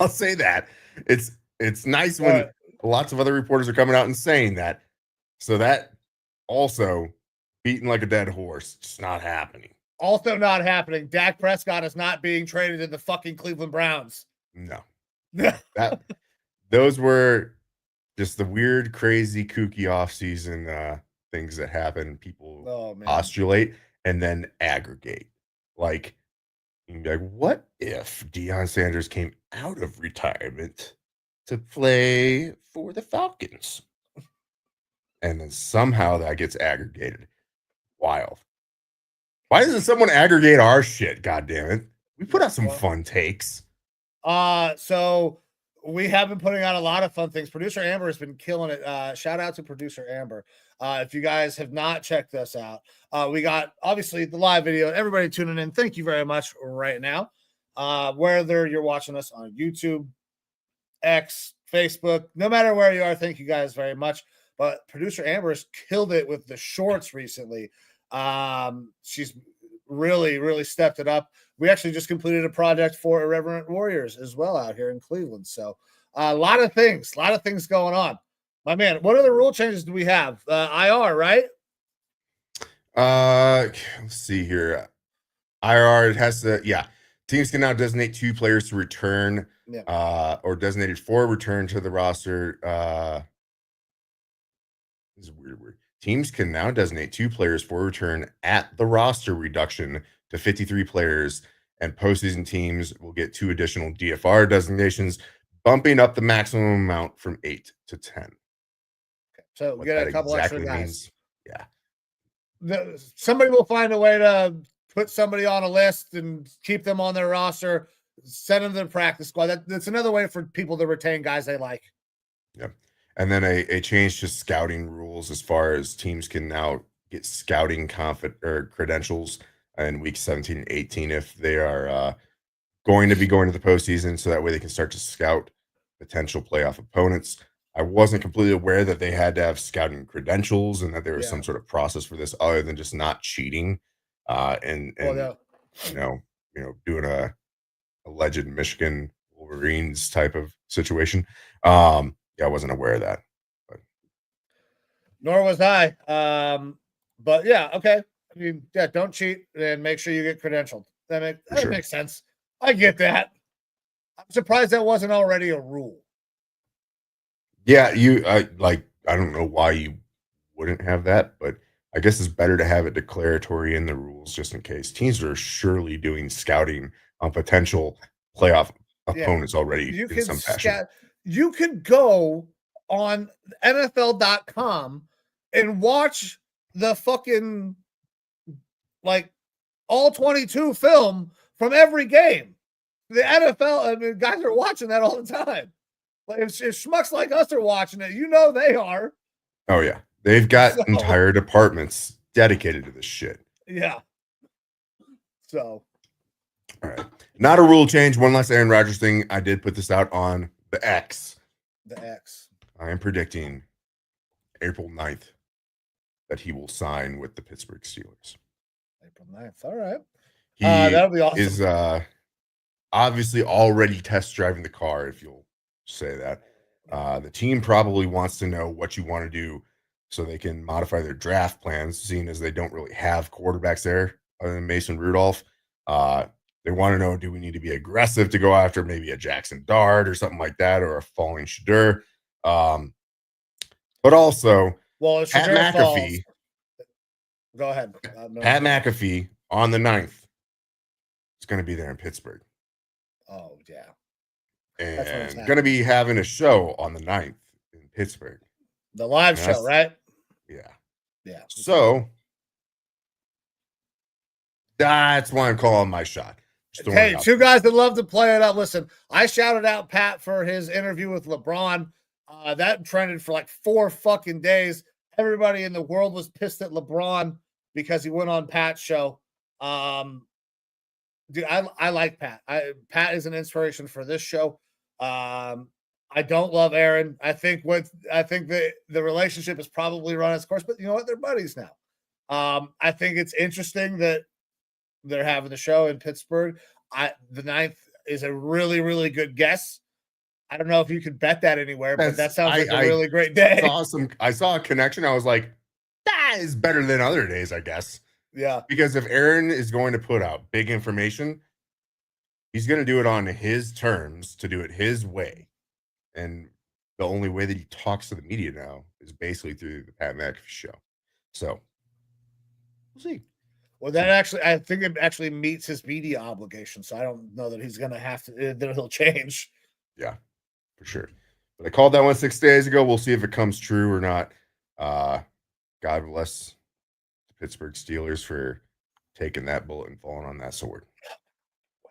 S3: I'll say that. It's nice when lots of other reporters are coming out and saying that. So that also beating like a dead horse, just not happening.
S2: Also not happening. Dak Prescott is not being traded to the fucking Cleveland Browns.
S3: No. Those were just the weird, crazy, kooky offseason things that happen. People postulate and then aggregate. Like, you'd be like, what if Deion Sanders came out of retirement to play for the Falcons? And then somehow that gets aggregated. Wild. Why doesn't someone aggregate our shit? God damn it. We put out some fun takes.
S2: So we have been putting out a lot of fun things. Producer Amber has been killing it. Shout out to producer Amber. If you guys have not checked us out, we got obviously the live video. Everybody tuning in, thank you very much right now. Whether you're watching us on YouTube, X, Facebook, no matter where you are, thank you guys very much. But producer Amber has killed it with the shorts recently. She's really stepped it up. We actually just completed a project for Irreverent Warriors as well out here in Cleveland. So a lot of things going on. My man, what other rule changes do we have? IR, right?
S3: Let's see here. IR, it has to, teams can now designate 2 players to return, or designated for return to the roster. This is a weird word. Teams can now designate 2 players for return at the roster reduction to 53 players, and postseason teams will get 2 additional DFR designations, bumping up the maximum amount from 8 to 10.
S2: Okay. So we get a couple extra guys.
S3: Yeah.
S2: Somebody will find a way to put somebody on a list and keep them on their roster, send them to the practice squad. That's another way for people to retain guys they like.
S3: Yep. And then a change to scouting rules, as far as teams can now get scouting credentials in week 17 and 18 if they are going to be going to the postseason, so that way they can start to scout potential playoff opponents. I wasn't completely aware that they had to have scouting credentials and that there was some sort of process for this other than just not cheating and you know doing a alleged Michigan Wolverines type of situation. Yeah, I wasn't aware of that. But.
S2: Nor was I. But yeah, okay. I mean, yeah, don't cheat and make sure you get credentialed. That makes sense. I get that. I'm surprised that wasn't already a rule.
S3: Yeah, I don't know why you wouldn't have that, but I guess it's better to have it declaratory in the rules just in case. Teams are surely doing scouting on potential playoff opponents already in some fashion.
S2: You could go on NFL.com and watch the fucking like all 22 film from every game. The NFL, I mean, guys are watching that all the time. Like if schmucks like us are watching it, they are.
S3: Oh yeah, they've got entire departments dedicated to this shit.
S2: Yeah. So,
S3: all right, not a rule change. One last Aaron Rodgers thing. I did put this out on the X.
S2: The X. I
S3: am predicting April 9th that he will sign with the Pittsburgh Steelers.
S2: April 9th. All right.
S3: That'll be awesome. Is obviously already test driving the car, if you'll say that. The team probably wants to know what you want to do so they can modify their draft plans, seeing as they don't really have quarterbacks there other than Mason Rudolph. They want to know, do we need to be aggressive to go after maybe a Jackson Dart or something like that, or a falling Shadur? But also,
S2: Pat McAfee. Go ahead.
S3: Pat McAfee on the 9th is going to be there in Pittsburgh.
S2: Oh, yeah.
S3: And going to be having a show on the 9th in Pittsburgh.
S2: The live show, right?
S3: Yeah.
S2: Yeah.
S3: So that's why I'm calling my shot.
S2: Hey, two guys that love to play it up. Listen, I shouted out Pat for his interview with LeBron. That trended for like 4 fucking days. Everybody in the world was pissed at LeBron because he went on Pat's show. Dude, I like Pat. Pat is an inspiration for this show. I don't love Aaron. I think the relationship has probably run its course, but you know what? They're buddies now. I think it's interesting that they're having the show in Pittsburgh. The 9th is a really, really good guess. I don't know if you could bet that anywhere, but that sounds like a really great day.
S3: I saw a connection. I was like, that is better than other days, I guess.
S2: Yeah.
S3: Because if Aaron is going to put out big information, he's going to do it on his terms, to do it his way. And the only way that he talks to the media now is basically through the Pat McAfee show. So we'll see.
S2: Well, I think it actually meets his media obligation. So I don't know that he's going to have to, that he'll change.
S3: Yeah, for sure. But I called that one 6 days ago. We'll see if it comes true or not. God bless the Pittsburgh Steelers for taking that bullet and falling on that sword.
S2: I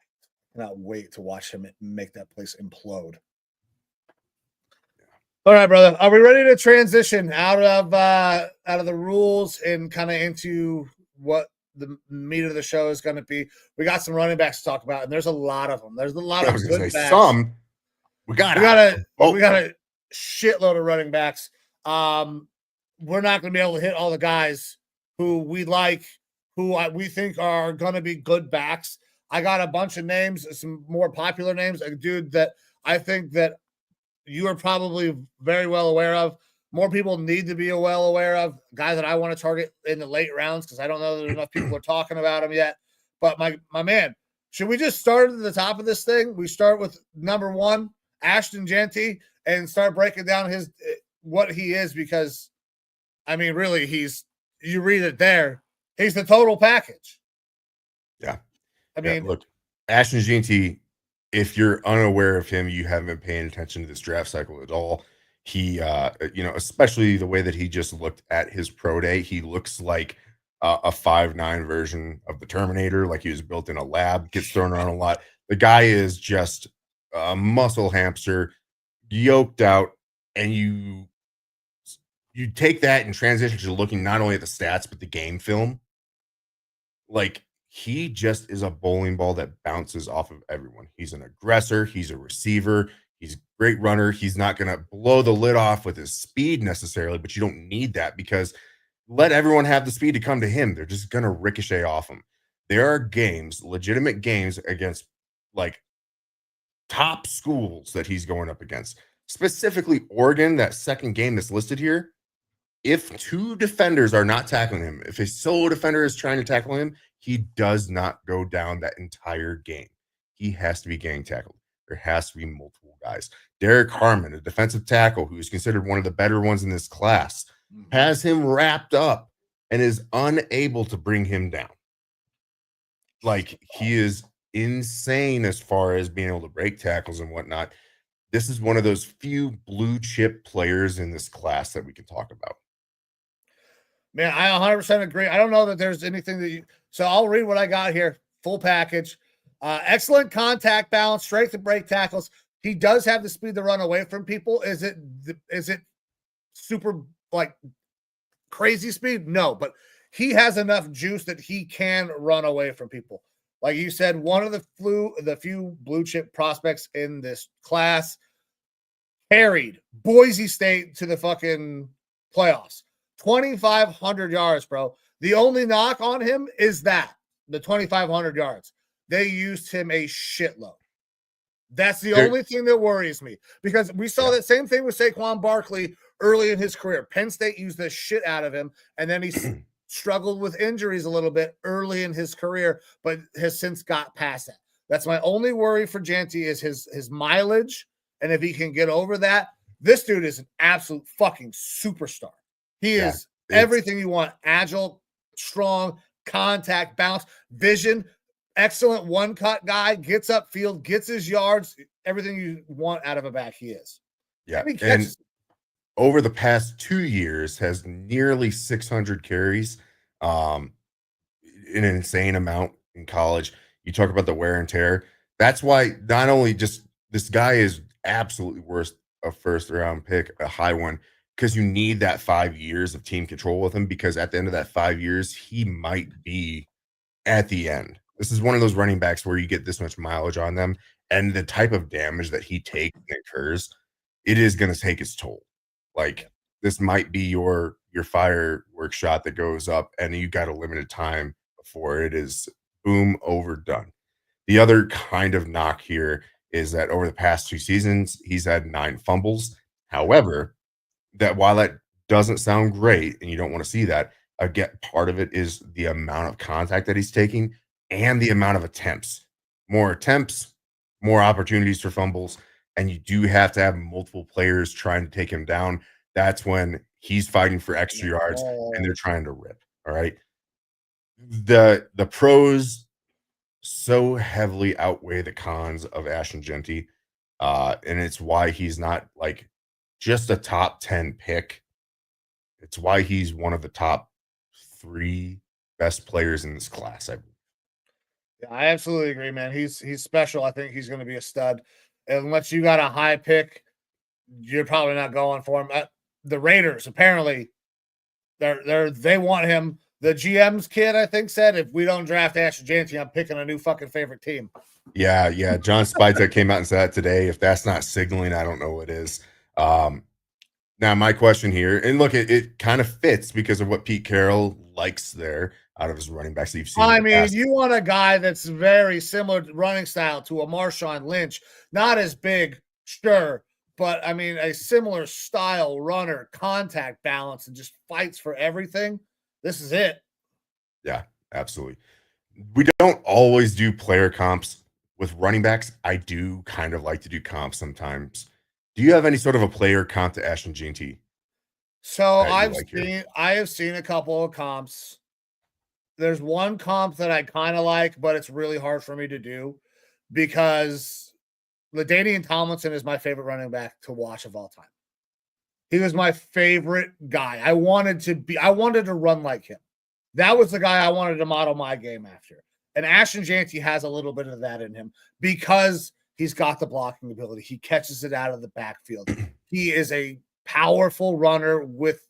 S2: cannot wait to watch him make that place implode. All right, brother. Are we ready to transition out of the rules and kind of into what the meat of the show is going to be? We got some running backs to talk about, and there's a lot of them. There's a lot of good backs.
S3: We got
S2: a shitload of running backs. We're not going to be able to hit all the guys who we like, who we think are going to be good backs. I got a bunch of names, some more popular names, a dude that I think that you are probably very well aware of. More people need to be well aware of. Guy that I want to target in the late rounds because I don't know that enough people are talking about him yet. But my man, should we just start at the top of this thing? We start with number 1, Ashton Genty, and start breaking down what he is, because I mean, really, you read it there. He's the total package.
S3: Yeah.
S2: I mean,
S3: look, Ashton Genty, if you're unaware of him, you haven't been paying attention to this draft cycle at all. He, especially the way that he just looked at his pro day, he looks like a 5'9" version of the Terminator, like he was built in a lab, gets thrown around a lot. The guy is just a muscle hamster, yoked out, and you take that and transition to looking not only at the stats, but the game film. Like, he just is a bowling ball that bounces off of everyone. He's an aggressor. He's a receiver. He's a great runner. He's not going to blow the lid off with his speed necessarily, but you don't need that because let everyone have the speed to come to him. They're just going to ricochet off him. There are games, legitimate games against like top schools that he's going up against. Specifically, Oregon, that second game that's listed here. If two defenders are not tackling him, if a solo defender is trying to tackle him, he does not go down that entire game. He has to be gang tackled. There has to be multiple guys. Derek Harmon, a defensive tackle who is considered one of the better ones in this class, has him wrapped up and is unable to bring him down. Like, he is insane as far as being able to break tackles and whatnot. This is one of those few blue chip players in this class that we can talk about.
S2: Man, I 100% agree. I don't know that there's anything that so I'll read what I got here. Full package. Excellent contact balance, strength to break tackles. He does have the speed to run away from people. Is it super like crazy speed? No, but he has enough juice that he can run away from people. Like you said, one of the few blue chip prospects in this class carried Boise State to the fucking playoffs. 2,500 yards, bro. The only knock on him is the 2,500 yards. They used him a shitload. That's the only thing that worries me because we saw that same thing with Saquon Barkley early in his career. Penn State used the shit out of him, and then he struggled with injuries a little bit early in his career, but has since got past that. That's my only worry for Jeanty is his mileage, and if he can get over that, this dude is an absolute fucking superstar. He is everything you want. Agile, strong, contact, bounce, vision, excellent one-cut guy, gets upfield, gets his yards, everything you want out of a back he is.
S3: Yeah, and over the past 2 years has nearly 600 carries, an insane amount in college. You talk about the wear and tear. That's why not only just this guy is absolutely worth a first-round pick, a high one, because you need that 5 years of team control with him because at the end of that 5 years, he might be at the end. This is one of those running backs where you get this much mileage on them and the type of damage that he takes and occurs, it is going to take its toll. Like this might be your firework shot that goes up and you got a limited time before it is boom overdone. The other kind of knock here is that over the past 2 seasons, he's had 9 fumbles. However, that while that doesn't sound great and you don't want to see that, again, part of it is the amount of contact that he's taking and the amount of attempts. More attempts, more opportunities for fumbles, and you do have to have multiple players trying to take him down. That's when he's fighting for extra yards and they're trying to rip. All right. The pros so heavily outweigh the cons of Ashton Jeanty. And it's why he's not like just a top 10 pick. It's why he's one of the top 3 best players in this class, I believe.
S2: Yeah, I absolutely agree, man. He's special. I think he's going to be a stud. Unless you got a high pick, you're probably not going for him. The Raiders apparently they want him. The GM's kid, I think, said if we don't draft Ashton Jeanty, I'm picking a new fucking favorite team.
S3: Yeah. John Spizek came out and said that today. If that's not signaling, I don't know what is. Now, my question here, and look, it kind of fits because of what Pete Carroll likes there out of his running backs that you've seen.
S2: I mean, you want a guy that's very similar running style to a Marshawn Lynch, not as big, sure, but I mean, a similar style runner, contact balance, and just fights for everything. This is it.
S3: Yeah, absolutely. We don't always do player comps with running backs. I do kind of like to do comps sometimes. Do you have any sort of a player comp to Ashton Jeanty?
S2: So I have seen a couple of comps. There's one comp that I kind of like, but it's really hard for me to do because LaDainian Tomlinson is my favorite running back to watch of all time. He was my favorite guy. I wanted to run like him. That was the guy I wanted to model my game after. And Ashton Jeanty has a little bit of that in him because he's got the blocking ability. He catches it out of the backfield. He is a powerful runner with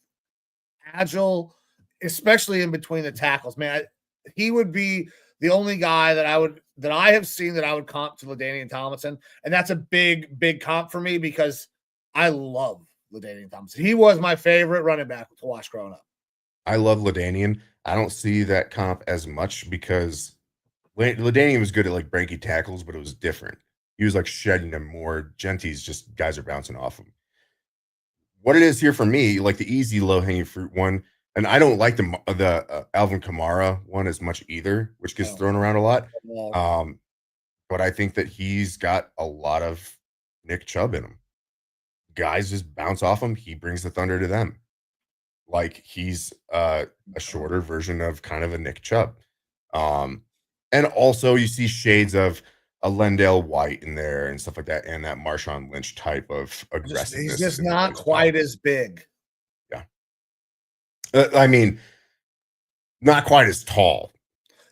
S2: agile, especially in between the tackles. Man, he would be the only guy that that I have seen that I would comp to LaDainian Tomlinson, and that's a big comp for me because I love LaDainian Tomlinson. He was my favorite running back to watch growing up.
S3: I love LaDainian. I don't see that comp as much because LaDainian was good at like breaking tackles, but it was different. He was like shedding them more. Genty's just guys are bouncing off him. What it is here for me, like the easy low hanging fruit one, and I don't like the Alvin Kamara one as much either, which gets thrown around a lot. But I think that he's got a lot of Nick Chubb in him. Guys just bounce off him. He brings the thunder to them. Like he's a shorter version of kind of a Nick Chubb. And also you see shades of a Lendale White in there and stuff like that, and that Marshawn Lynch type of aggressiveness.
S2: He's just not quite as big.
S3: Yeah. I mean, not quite as tall.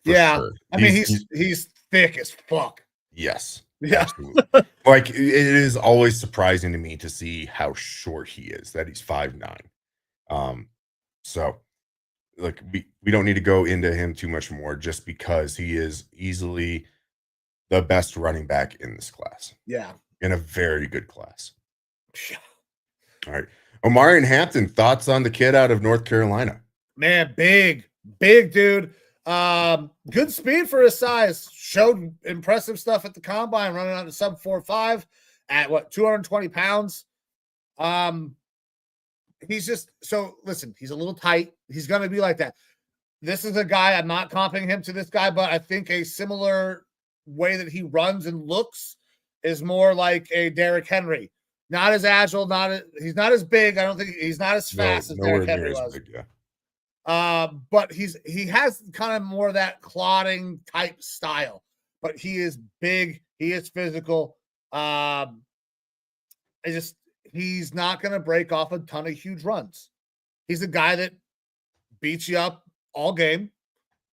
S2: Yeah.
S3: Sure.
S2: I mean, he's thick as fuck.
S3: Yes.
S2: Yeah.
S3: Absolutely. Like it is always surprising to me to see how short he is, that he's 5'9". So like we don't need to go into him too much more just because he is easily the best running back in this class.
S2: Yeah.
S3: In a very good class.
S2: Yeah.
S3: All right. Omarion Hampton, thoughts on the kid out of North Carolina?
S2: Man, big dude. Good speed for his size. Showed impressive stuff at the combine, running on the sub 4.5 at 220 pounds. He's just listen, he's a little tight. He's gonna be like that. This is a guy, I'm not comping him to this guy, but I think a similar way that he runs and looks is more like a Derrick Henry. Not as agile, he's not as big. I don't think he's not as fast as Derrick Henry was. Big, yeah. But he has kind of more of that clotting type style. But he is big, he is physical. He's not going to break off a ton of huge runs. He's a guy that beats you up all game,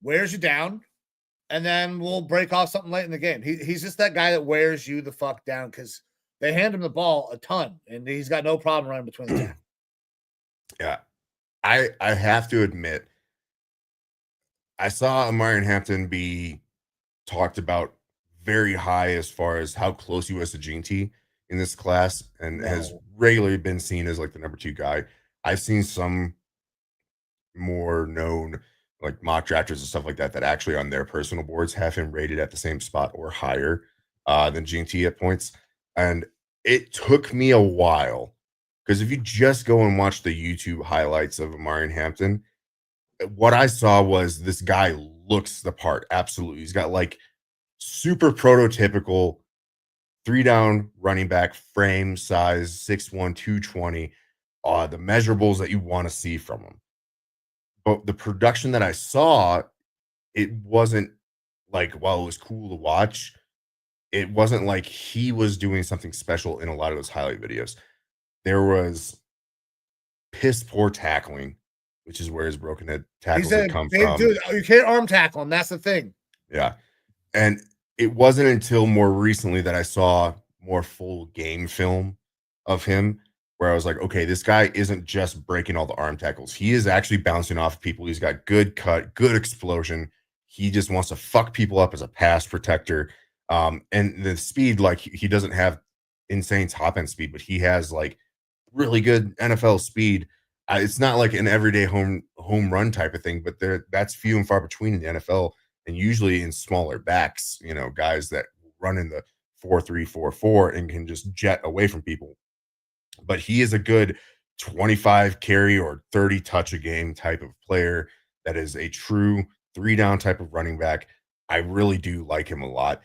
S2: wears you down, and then will break off something late in the game. He's just that guy that wears you the fuck down because they hand him the ball a ton, and he's got no problem running between the tackles.
S3: Yeah. I have to admit, I saw Omarion Hampton be talked about very high as far as how close he was to Gene T in this class, and has regularly been seen as like the number 2 guy. I've seen some more known like mock drafters and stuff like that actually on their personal boards have him rated at the same spot or higher than Gene T at points. And it took me a while, because if you just go and watch the YouTube highlights of Omarion Hampton, what I saw was this guy looks the part. Absolutely. He's got like super prototypical 3-down running back frame, size, 6'1", 220, the measurables that you want to see from him. But the production that I saw, it wasn't like, while it was cool to watch, it wasn't like he was doing something special in a lot of those highlight videos. There was piss poor tackling, which is where his broken head tackles had come from.
S2: Dude, you can't arm tackle him. That's the thing.
S3: Yeah. And it wasn't until more recently that I saw more full game film of him, where I was like, okay, this guy isn't just breaking all the arm tackles. He is actually bouncing off people. He's got good cut, good explosion. He just wants to fuck people up as a pass protector. And the speed, like he doesn't have insane top end speed, but he has like really good NFL speed. It's not like an everyday home run type of thing, but that's few and far between in the NFL, and usually in smaller backs, guys that run in the 4-3, 4-4 and can just jet away from people. But he is a good 25 carry or 30 touch a game type of player that is a true 3-down type of running back. I really do like him a lot.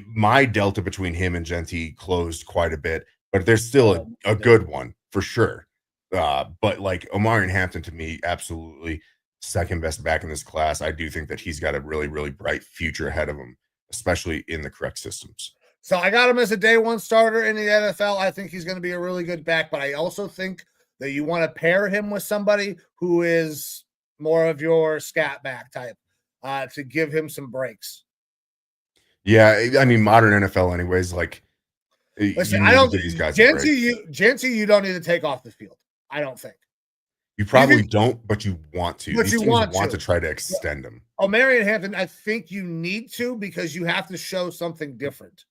S3: My delta between him and Genty closed quite a bit, but there's still a good one for sure. But like Omarion Hampton, to me, absolutely second best back in this class. I do think that he's got a really, really bright future ahead of him, especially in the correct systems.
S2: So I got him as a day one starter in the NFL. I think he's going to be a really good back, but I also think that you want to pair him with somebody who is more of your scat back type to give him some breaks.
S3: Yeah, I mean, modern NFL anyways, like,
S2: listen, I don't these guys Genty, you don't need to take off the field. I don't think.
S3: You probably don't, but you want to.
S2: But
S3: These
S2: you
S3: teams
S2: want
S3: to try to extend them.
S2: Marion Hampton, I think you need to, because you have to show something different.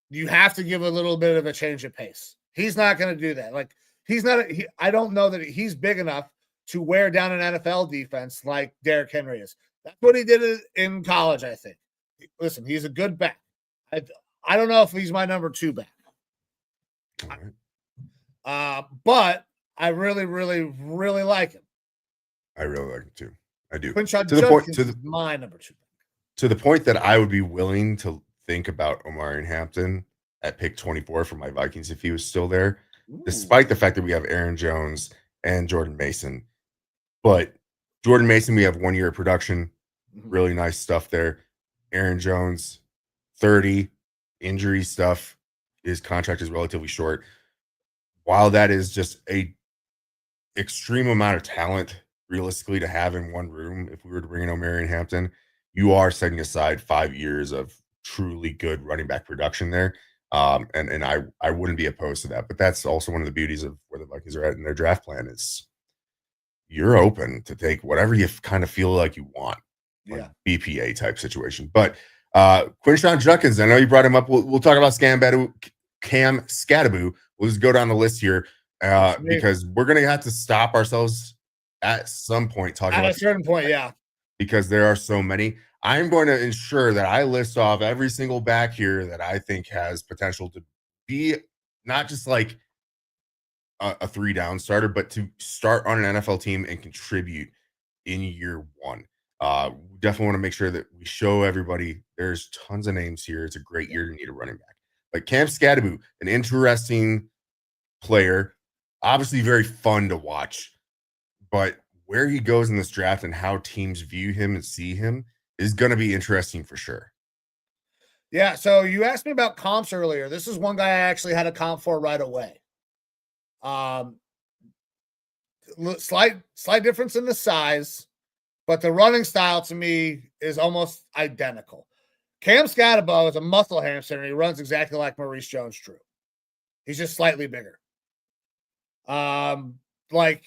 S2: You have to give a little bit of a change of pace. He's not going to do that. Like, he's not. I don't know that he's big enough to wear down an NFL defense like Derrick Henry is. That's what he did in college, I think. Listen, he's a good back. I don't know if he's my number 2 back. Right. But I really, really, really like him.
S3: I really like him too. I do.
S2: Quinshon Judkins is my number 2 back.
S3: To the point that I would be willing to think about Omarion Hampton at pick 24 for my Vikings if he was still there, despite the fact that we have Aaron Jones and Jordan Mason. But Jordan Mason, we have 1 year of production, really nice stuff there. Aaron Jones, 30, injury stuff. His contract is relatively short. While that is just a extreme amount of talent, realistically, to have in one room, if we were to bring in Omarion Hampton, you are setting aside 5 years of truly good running back production there. And I wouldn't be opposed to that. But that's also one of the beauties of where the Vikings are at in their draft plan is you're open to take whatever you kind of feel like you want. Like BPA type situation. But Quinshon Judkins, I know you brought him up. We'll talk about Cam Skattebo. We'll just go down the list here because we're going to have to stop ourselves at some point talking about
S2: a certain point,
S3: because there are so many. I'm going to ensure that I list off every single back here that I think has potential to be not just like a 3-down starter, but to start on an NFL team and contribute in year 1. Definitely want to make sure that we show everybody there's tons of names here. It's a great year to need a running back. But Cam Skattebo, an interesting player, obviously very fun to watch, but where he goes in this draft and how teams view him and see him is going to be interesting for sure.
S2: Yeah, so you asked me about comps earlier. This is one guy I actually had a comp for right away. Slight difference in the size, but the running style to me is almost identical. Cam Skattebo is a muscle hamster, and he runs exactly like Maurice Jones-Drew. He's just slightly bigger. Like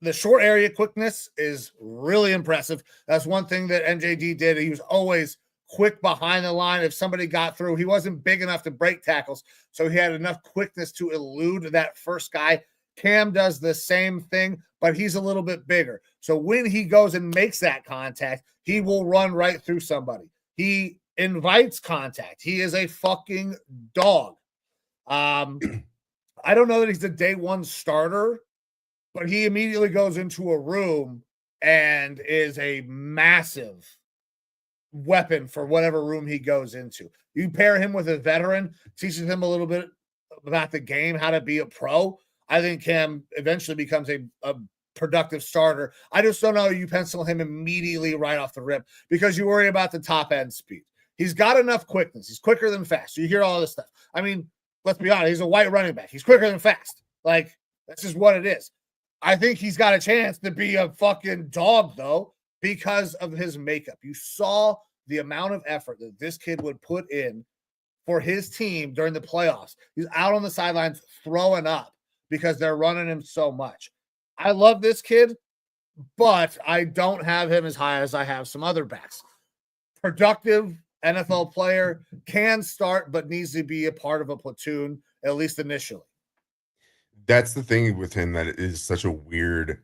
S2: the short area quickness is really impressive. That's one thing that MJD did. He was always quick behind the line. If somebody got through, he wasn't big enough to break tackles, so he had enough quickness to elude that first guy. Cam does the same thing, but he's a little bit bigger. So when he goes and makes that contact, he will run right through somebody. He invites contact. He is a fucking dog. I don't know that he's a day 1 starter, but he immediately goes into a room and is a massive weapon for whatever room he goes into. You pair him with a veteran, teaches him a little bit about the game, how to be a pro. I think Cam eventually becomes a productive starter. I just don't know you pencil him immediately right off the rip because you worry about the top end speed. He's got enough quickness. He's quicker than fast. You hear all this stuff. I mean, let's be honest. He's a white running back. He's quicker than fast. Like, that's just what it is. I think he's got a chance to be a fucking dog, though, because of his makeup. You saw the amount of effort that this kid would put in for his team during the playoffs. He's out on the sidelines throwing up because they're running him so much. I love this kid, but I don't have him as high as I have some other backs. Productive NFL player, can start, but needs to be a part of a platoon, at least initially.
S3: That's the thing with him, that it is such a weird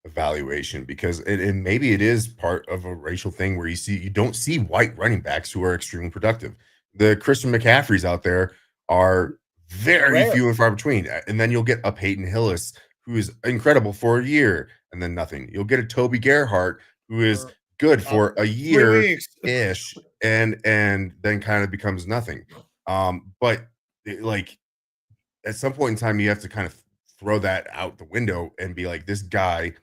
S3: evaluation because and maybe it is part of a racial thing where you don't see white running backs who are extremely productive. The Christian McCaffreys out there are very few and far between. And then you'll get a Peyton Hillis who is incredible for a year and then nothing. You'll get a Toby Gerhart who is good for a year-ish and then kind of becomes nothing. But like at some point in time, you have to kind of throw that out the window and be like, this guy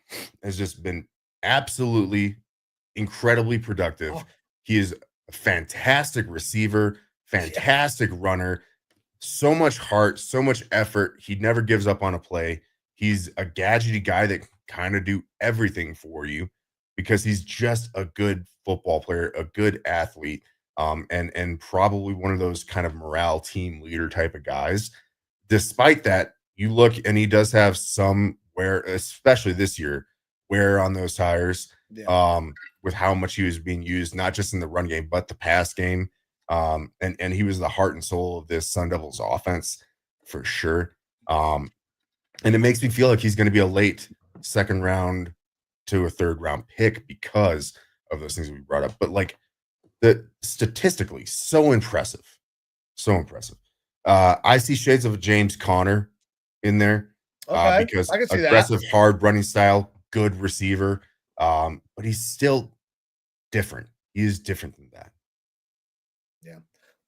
S3: has just been absolutely incredibly productive. He is a fantastic receiver, fantastic runner, so much heart, so much effort. He never gives up on a play. He's a gadgety guy that can kind of do everything for you because he's just a good football player, a good athlete, and probably one of those kind of morale team leader type of guys. Despite that, you look and he does have some wear, especially this year, wear on those tires.
S2: Yeah.
S3: With how much he was being used, not just in the run game, but the pass game. And he was the heart and soul of this Sun Devils offense for sure. And it makes me feel like he's going to be a late second round to a third round pick because of those things that we brought up. But like the statistically, so impressive. So impressive. I see shades of James Conner in there
S2: Okay.
S3: because
S2: I can see
S3: aggressive,
S2: that.
S3: hard running style, good receiver. But he's still different. He is different than that.
S2: Yeah.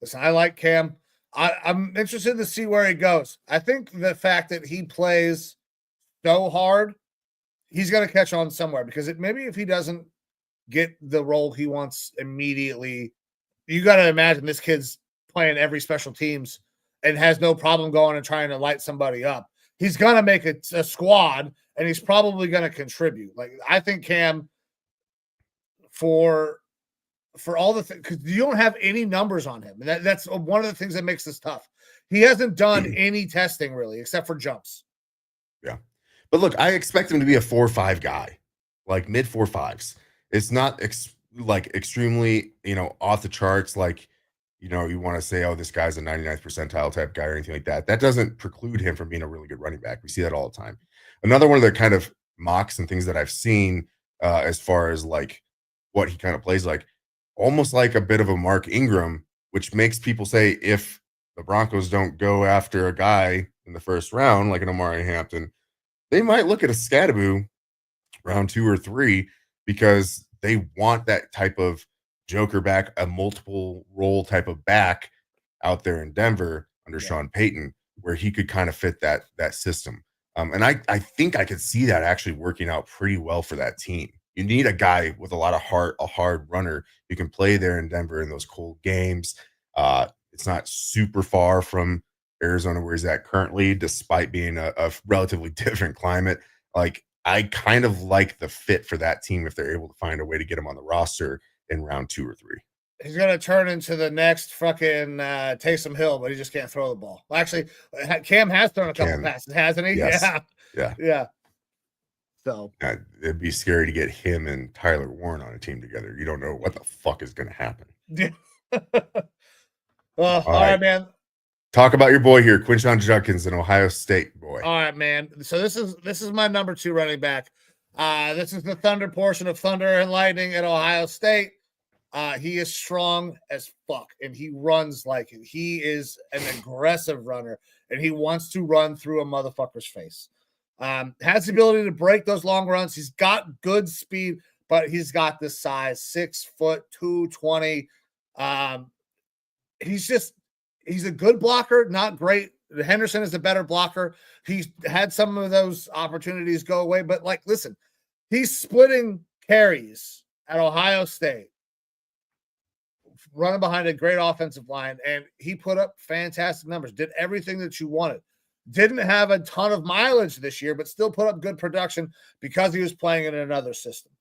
S2: Listen, I like Cam. I'm interested to see where he goes. I think the fact that he plays so hard, he's going to catch on somewhere because maybe if he doesn't get the role he wants immediately, you got to imagine this kid's playing every special teams and has no problem going and trying to light somebody up. He's going to make a squad and he's probably going to contribute. Like, I think Cam, for all the things, because you don't have any numbers on him. And that's one of the things that makes this tough. He hasn't done any testing really, except for jumps.
S3: Yeah. But look, I expect him to be a 4-5 guy, like mid 4-5s. It's not like extremely, off the charts. Like, you want to say, oh, this guy's a 99th percentile type guy or anything like that. That doesn't preclude him from being a really good running back. We see that all the time. Another one of the kind of mocks and things that I've seen as far as like what he kind of plays like, almost like a bit of a Mark Ingram, which makes people say if the Broncos don't go after a guy in the first round, like an Omari Hampton, they might look at a Scadaboo round 2 or 3 because they want that type of joker back, a multiple role type of back out there in Denver under Sean Payton, where he could kind of fit that system. And I think I could see that actually working out pretty well for that team. You need a guy with a lot of heart, a hard runner who can play there in Denver in those cold games. It's not super far from Arizona where he's at currently, despite being a relatively different climate. Like, I kind of like the fit for that team if they're able to find a way to get him on the roster in round 2 or 3.
S2: He's going to turn into the next fucking Taysom Hill, but he just can't throw the ball. Well, actually, Cam has thrown a couple passes, hasn't he?
S3: Yes.
S2: Yeah. So
S3: it'd be scary to get him and Tyler Warren on a team together. You don't know what the fuck is going to happen.
S2: Yeah. Well, all right, man.
S3: Talk about your boy here, Quinshon Judkins, an Ohio State boy.
S2: All right, man. So this is my number 2 running back. This is the Thunder portion of Thunder and Lightning at Ohio State. He is strong as fuck, and he runs like it. He is an aggressive runner, and he wants to run through a motherfucker's face. Has the ability to break those long runs. He's got good speed, but he's got this size, 6 foot, 220. He's a good blocker, not great. Henderson is a better blocker. He's had some of those opportunities go away, but like, listen, he's splitting carries at Ohio State, running behind a great offensive line, and he put up fantastic numbers, did everything that you wanted. Didn't have a ton of mileage this year, but still put up good production because he was playing in another system.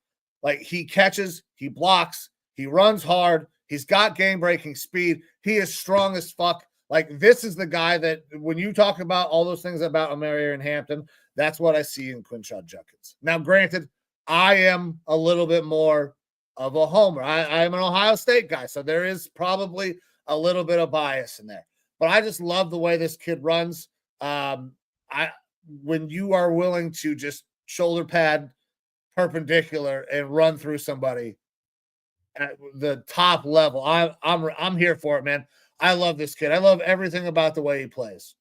S2: Like, he catches, he blocks, he runs hard, he's got game-breaking speed, he is strong as fuck. Like, this is the guy that, when you talk about all those things about Omari and Hampton, that's what I see in Quinshon Judkins. Now, granted, I am a little bit more of a homer. I am an Ohio State guy, so there is probably a little bit of bias in there. But I just love the way this kid runs. When you are willing to just shoulder pad perpendicular and run through somebody at the top level, I'm here for it, man. I love this kid. I love everything about the way he plays.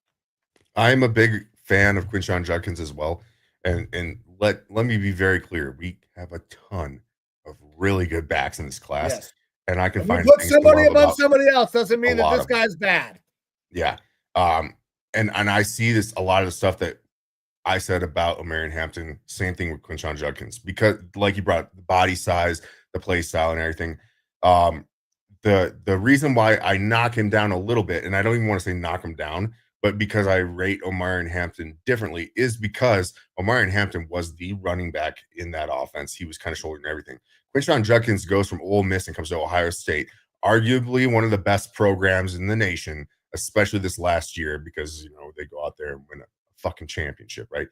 S3: I'm a big fan of Quinshon Judkins as well. And let me be very clear. We have a ton of really good backs in this class.
S2: Yes.
S3: And I can find
S2: put somebody above somebody else doesn't mean that this guy's bad.
S3: Yeah. And I see this, a lot of the stuff that I said about Omari Hampton, same thing with Quinshon Judkins, because like you brought the body size, the play style and everything. The reason why I knock him down a little bit, and I don't even want to say knock him down, but because I rate Omari Hampton differently, is because Omari Hampton was the running back in that offense. He was kind of shouldering everything. Quinshon Judkins goes from Ole Miss and comes to Ohio State, arguably one of the best programs in the nation, especially this last year, because they go out there and win a fucking championship, right?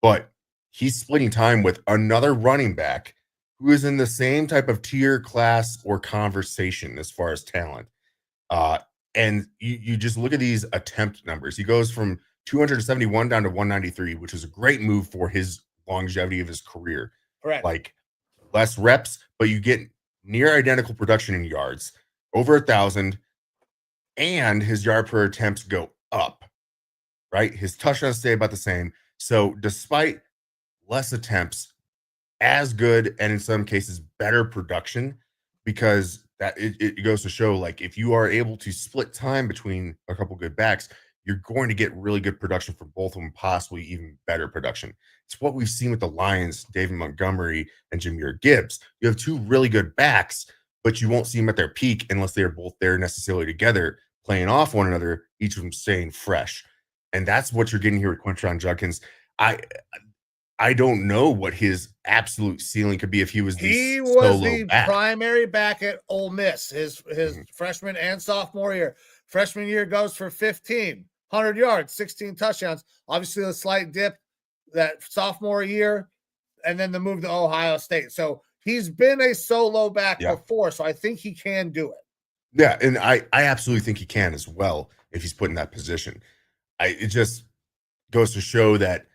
S3: But he's splitting time with another running back who is in the same type of tier, class, or conversation as far as talent. Uh, and you just look at these attempt numbers. He goes from 271 down to 193, which is a great move for his longevity of his career.
S2: Correct.
S3: Like less reps, but you get near identical production in yards, over 1,000, and his yard per attempts go up, right? His touchdowns stay about the same. So despite less attempts, as good, and in some cases better production, because that it goes to show, like, if you are able to split time between a couple good backs, you're going to get really good production for both of them, possibly even better production. It's what we've seen with the Lions, David Montgomery and Jahmyr Gibbs. You have two really good backs, but you won't see them at their peak unless they're both there necessarily together, playing off one another, each of them staying fresh. And that's what you're getting here with Quinshon Judkins. I don't know what his absolute ceiling could be if he was
S2: the primary back at Ole Miss his freshman and sophomore year. Freshman year goes for 1,500 yards, 16 touchdowns. Obviously, a slight dip that sophomore year, and then the move to Ohio State. So he's been a solo back before, so I think he can do it.
S3: Yeah, and I absolutely think he can as well if he's put in that position. It just goes to show that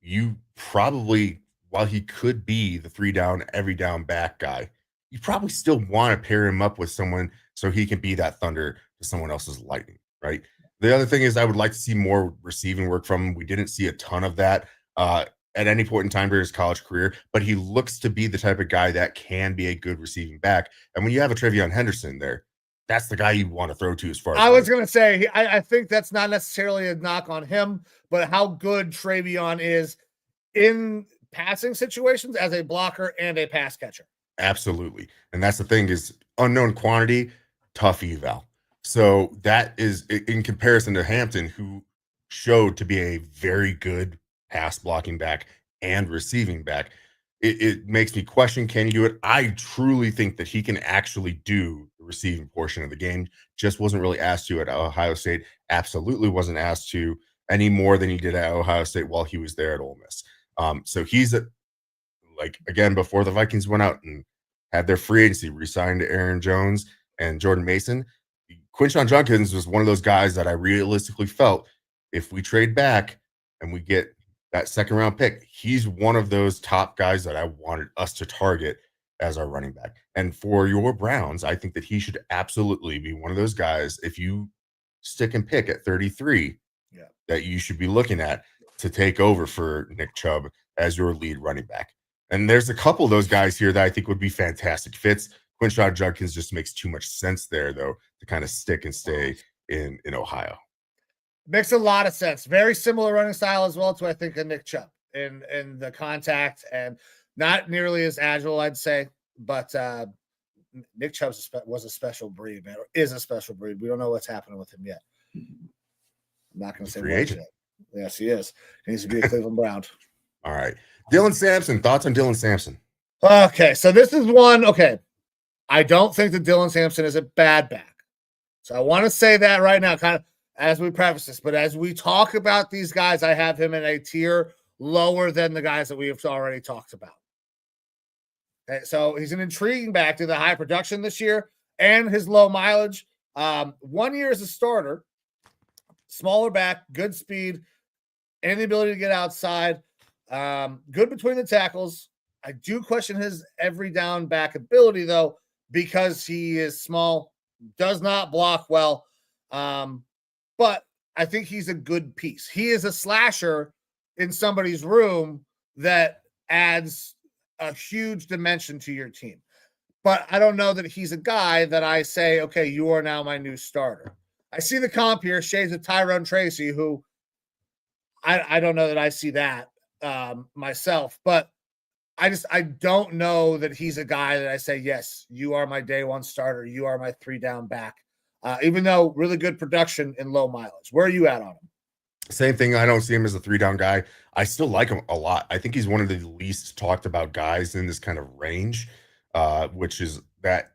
S3: you probably, while he could be the 3 down, every down back guy, you probably still want to pair him up with someone so he can be that thunder to someone else's lightning, right? The other thing is I would like to see more receiving work from him. We didn't see a ton of that at any point in time during his college career, but he looks to be the type of guy that can be a good receiving back. And when you have a Trevion Henderson there, that's the guy you want to throw to as far as
S2: I was going to say. I think that's not necessarily a knock on him, but how good Trevion is in passing situations as a blocker and a pass catcher.
S3: Absolutely. And that's the thing, is unknown quantity, tough eval. So that is in comparison to Hampton, who showed to be a very good pass blocking back and receiving back. It makes me question, can he do it? I truly think that he can actually do the receiving portion of the game. Just wasn't really asked to at Ohio State. Absolutely wasn't asked to any more than he did at Ohio State while he was there at Ole Miss. So he's again, before the Vikings went out and had their free agency, re-signed Aaron Jones and Jordan Mason, Quinshon Judkins was one of those guys that I realistically felt, if we trade back and we get that second round pick, he's one of those top guys that I wanted us to target as our running back. And for your Browns, I think that he should absolutely be one of those guys, if you stick and pick at 33, that you should be looking at to take over for Nick Chubb as your lead running back. And there's a couple of those guys here that I think would be fantastic fits. Quinshon Judkins just makes too much sense there, though, to kind of stick and stay in Ohio.
S2: Makes a lot of sense. Very similar running style as well to, I think, a Nick Chubb in the contact, and not nearly as agile, I'd say. But Nick Chubb was a special breed, man, or is a special breed. We don't know what's happening with him yet. I'm not going to say
S3: free agent.
S2: Yes, he is. He needs to be a Cleveland Brown.
S3: All right. Dylan Sampson. Thoughts on Dylan Sampson?
S2: Okay, so this is one. Okay, I don't think that Dylan Sampson is a bad back. So I want to say that right now, kind of as we preface this. But as we talk about these guys, I have him in a tier lower than the guys that we have already talked about. Okay, so he's an intriguing back to the high production this year and his low mileage. 1 year as a starter, smaller back, good speed, and the ability to get outside. Good between the tackles. I do question his every down back ability, though, because he is small, does not block well. But I think he's a good piece. He is a slasher in somebody's room that adds a huge dimension to your team. But I don't know that he's a guy that I say, okay, you are now my new starter. I see the comp here, shades of Tyrone Tracy, who I don't know that I see that myself, but I don't know that he's a guy that I say, yes, you are my day one starter. You are my 3 down back. Even though really good production and low mileage. Where are you at on him?
S3: Same thing. I don't see him as a 3 down guy. I still like him a lot. I think he's one of the least talked about guys in this kind of range, which is that,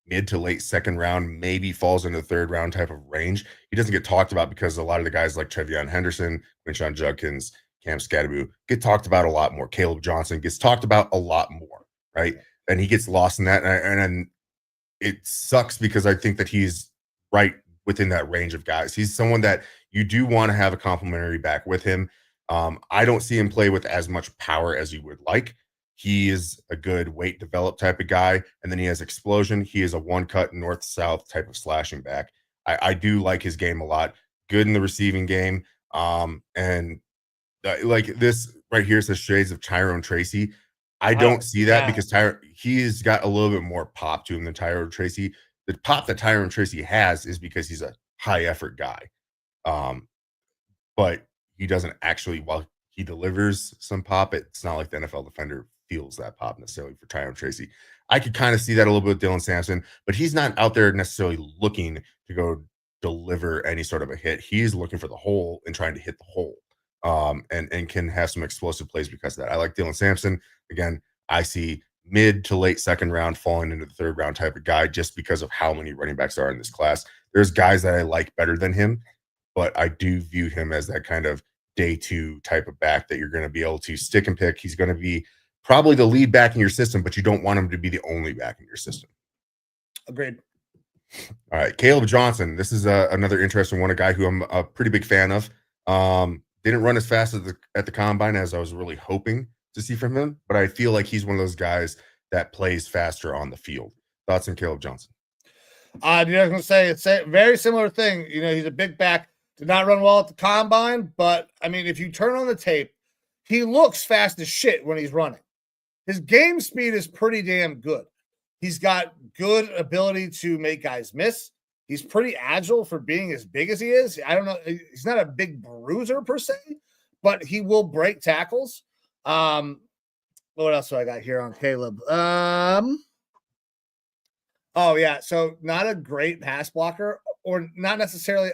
S3: mid to late second round, maybe falls into the third round type of range. He doesn't get talked about because a lot of the guys like Trevion Henderson, Quinshon Judkins, Cam Scatterbu get talked about a lot more. Caleb Johnson gets talked about a lot more, right? And he gets lost in that. And it sucks because I think that he's right within that range of guys. He's someone that you do want to have a complimentary back with him. I don't see him play with as much power as you would like. He is a good weight develop type of guy, and then he has explosion. He is a one cut north south type of slashing back. I do like his game a lot. Good in the receiving game. And like this right here says shades of Tyrone Tracy. I don't see that because he's got a little bit more pop to him than Tyrone Tracy. The pop that Tyrone Tracy has is because he's a high effort guy. But he doesn't actually, while he delivers some pop, it's not like the NFL defender feels that pop necessarily for Tyrone Tracy. I could kind of see that a little bit with Dylan Sampson, but he's not out there necessarily looking to go deliver any sort of a hit. He's looking for the hole and trying to hit the hole. And can have some explosive plays because of that. I like Dylan Sampson. Again, I see mid to late second round falling into the third round type of guy just because of how many running backs are in this class. There's guys that I like better than him, but I do view him as that kind of day two type of back that you're going to be able to stick and pick. He's going to be probably the lead back in your system, but you don't want him to be the only back in your system.
S2: Agreed.
S3: All right, Caleb Johnson. This is another interesting one, a guy who I'm a pretty big fan of. Didn't run as fast at the combine as I was really hoping to see from him, but I feel like he's one of those guys that plays faster on the field. Thoughts on Caleb Johnson?
S2: I was going to say it's a very similar thing. You know, he's a big back, did not run well at the combine, but I mean, if you turn on the tape, he looks fast as shit when he's running. His game speed is pretty damn good. He's got good ability to make guys miss. He's pretty agile for being as big as he is. I don't know. He's not a big bruiser per se, but he will break tackles. What else do I got here on Caleb? Oh, yeah. So not a great pass blocker, or not necessarily.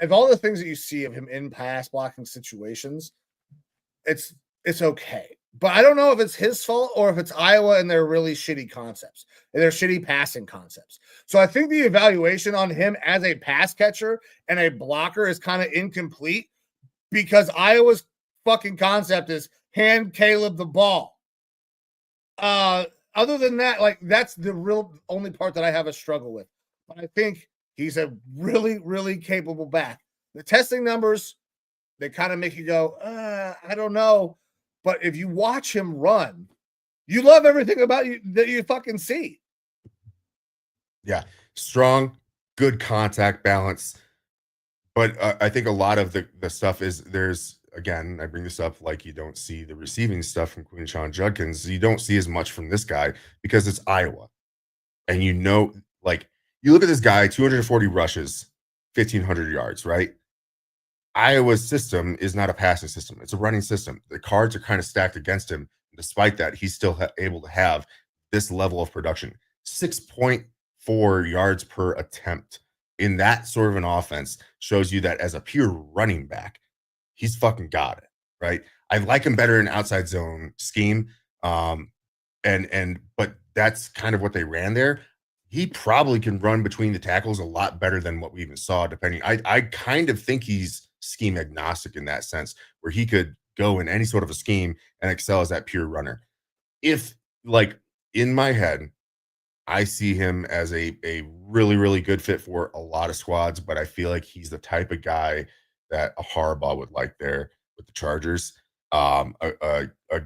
S2: Of all the things that you see of him in pass blocking situations, it's okay. But I don't know if it's his fault or if it's Iowa and their really shitty concepts and their shitty passing concepts. So I think the evaluation on him as a pass catcher and a blocker is kind of incomplete because Iowa's fucking concept is hand Caleb the ball. Other than that, like that's the real only part that I have a struggle with. But I think he's a really, really capable back. The testing numbers, they kind of make you go, I don't know. But if you watch him run, you love everything about you that you fucking see.
S3: Yeah. Strong, good contact balance. But I think a lot of the stuff is there's, again, I bring this up like you don't see the receiving stuff from Quinshon Judkins. You don't see as much from this guy because it's Iowa. And you know, like you look at this guy, 240 rushes, 1,500 yards, right? Iowa's system is not a passing system. It's a running system. The cards are kind of stacked against him. Despite that, he's still able to have this level of production. 6.4 yards per attempt in that sort of an offense shows you that as a pure running back, he's fucking got it, right? I like him better in outside zone scheme. But that's kind of what they ran there. He probably can run between the tackles a lot better than what we even saw, depending. I kind of think he's scheme agnostic in that sense, where he could go in any sort of a scheme and excel as that pure runner. If, like, in my head, I see him as a really, really good fit for a lot of squads, but I feel like he's the type of guy that a Harbaugh would like there with the Chargers. A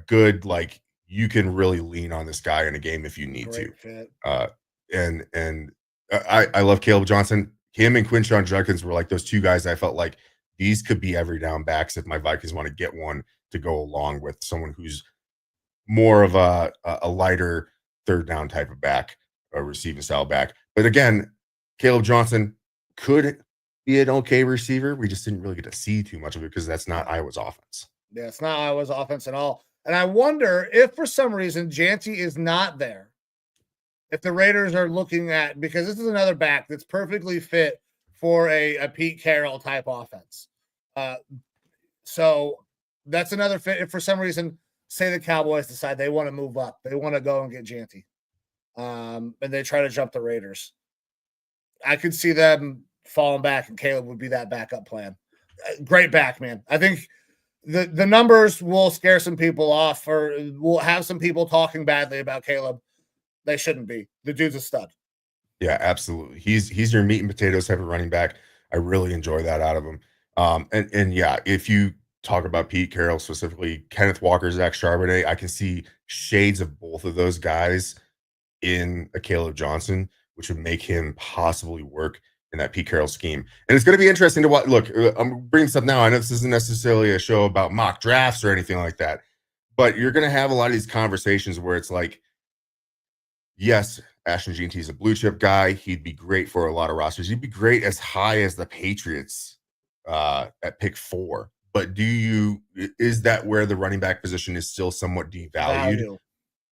S3: good, like, you can really lean on this guy in a game if you need
S2: Great
S3: to.
S2: Fit.
S3: I love Caleb Johnson. Him and Quinshon Judkins were like those two guys I felt like these could be every down backs if my Vikings want to get one to go along with someone who's more of a lighter third down type of back, a receiving style back. But again, Caleb Johnson could be an okay receiver. We just didn't really get to see too much of it because that's not Iowa's offense.
S2: Yeah, it's not Iowa's offense at all. And I wonder if for some reason Janty is not there. If the Raiders are looking at, because this is another back that's perfectly fit for a Pete Carroll type offense. So that's another fit. If for some reason, say the Cowboys decide they want to move up, they want to go and get Janty, and they try to jump the Raiders, I could see them falling back, and Caleb would be that backup plan. Great back, man. I think the numbers will scare some people off, or will have some people talking badly about Caleb. They shouldn't be. The dude's a stud.
S3: Yeah, absolutely. He's your meat and potatoes type of running back. I really enjoy that out of him. And yeah, if you talk about Pete Carroll specifically, Kenneth Walker, Zach Charbonnet, I can see shades of both of those guys in a Caleb Johnson, which would make him possibly work in that Pete Carroll scheme. And it's going to be interesting to watch. Look, I'm bringing stuff now. I know this isn't necessarily a show about mock drafts or anything like that, but you're going to have a lot of these conversations where it's like, yes, Ashton Jeanty is a blue chip guy. He'd be great for a lot of rosters. He'd be great as high as the Patriots at pick 4. But is that where the running back position is still somewhat devalued?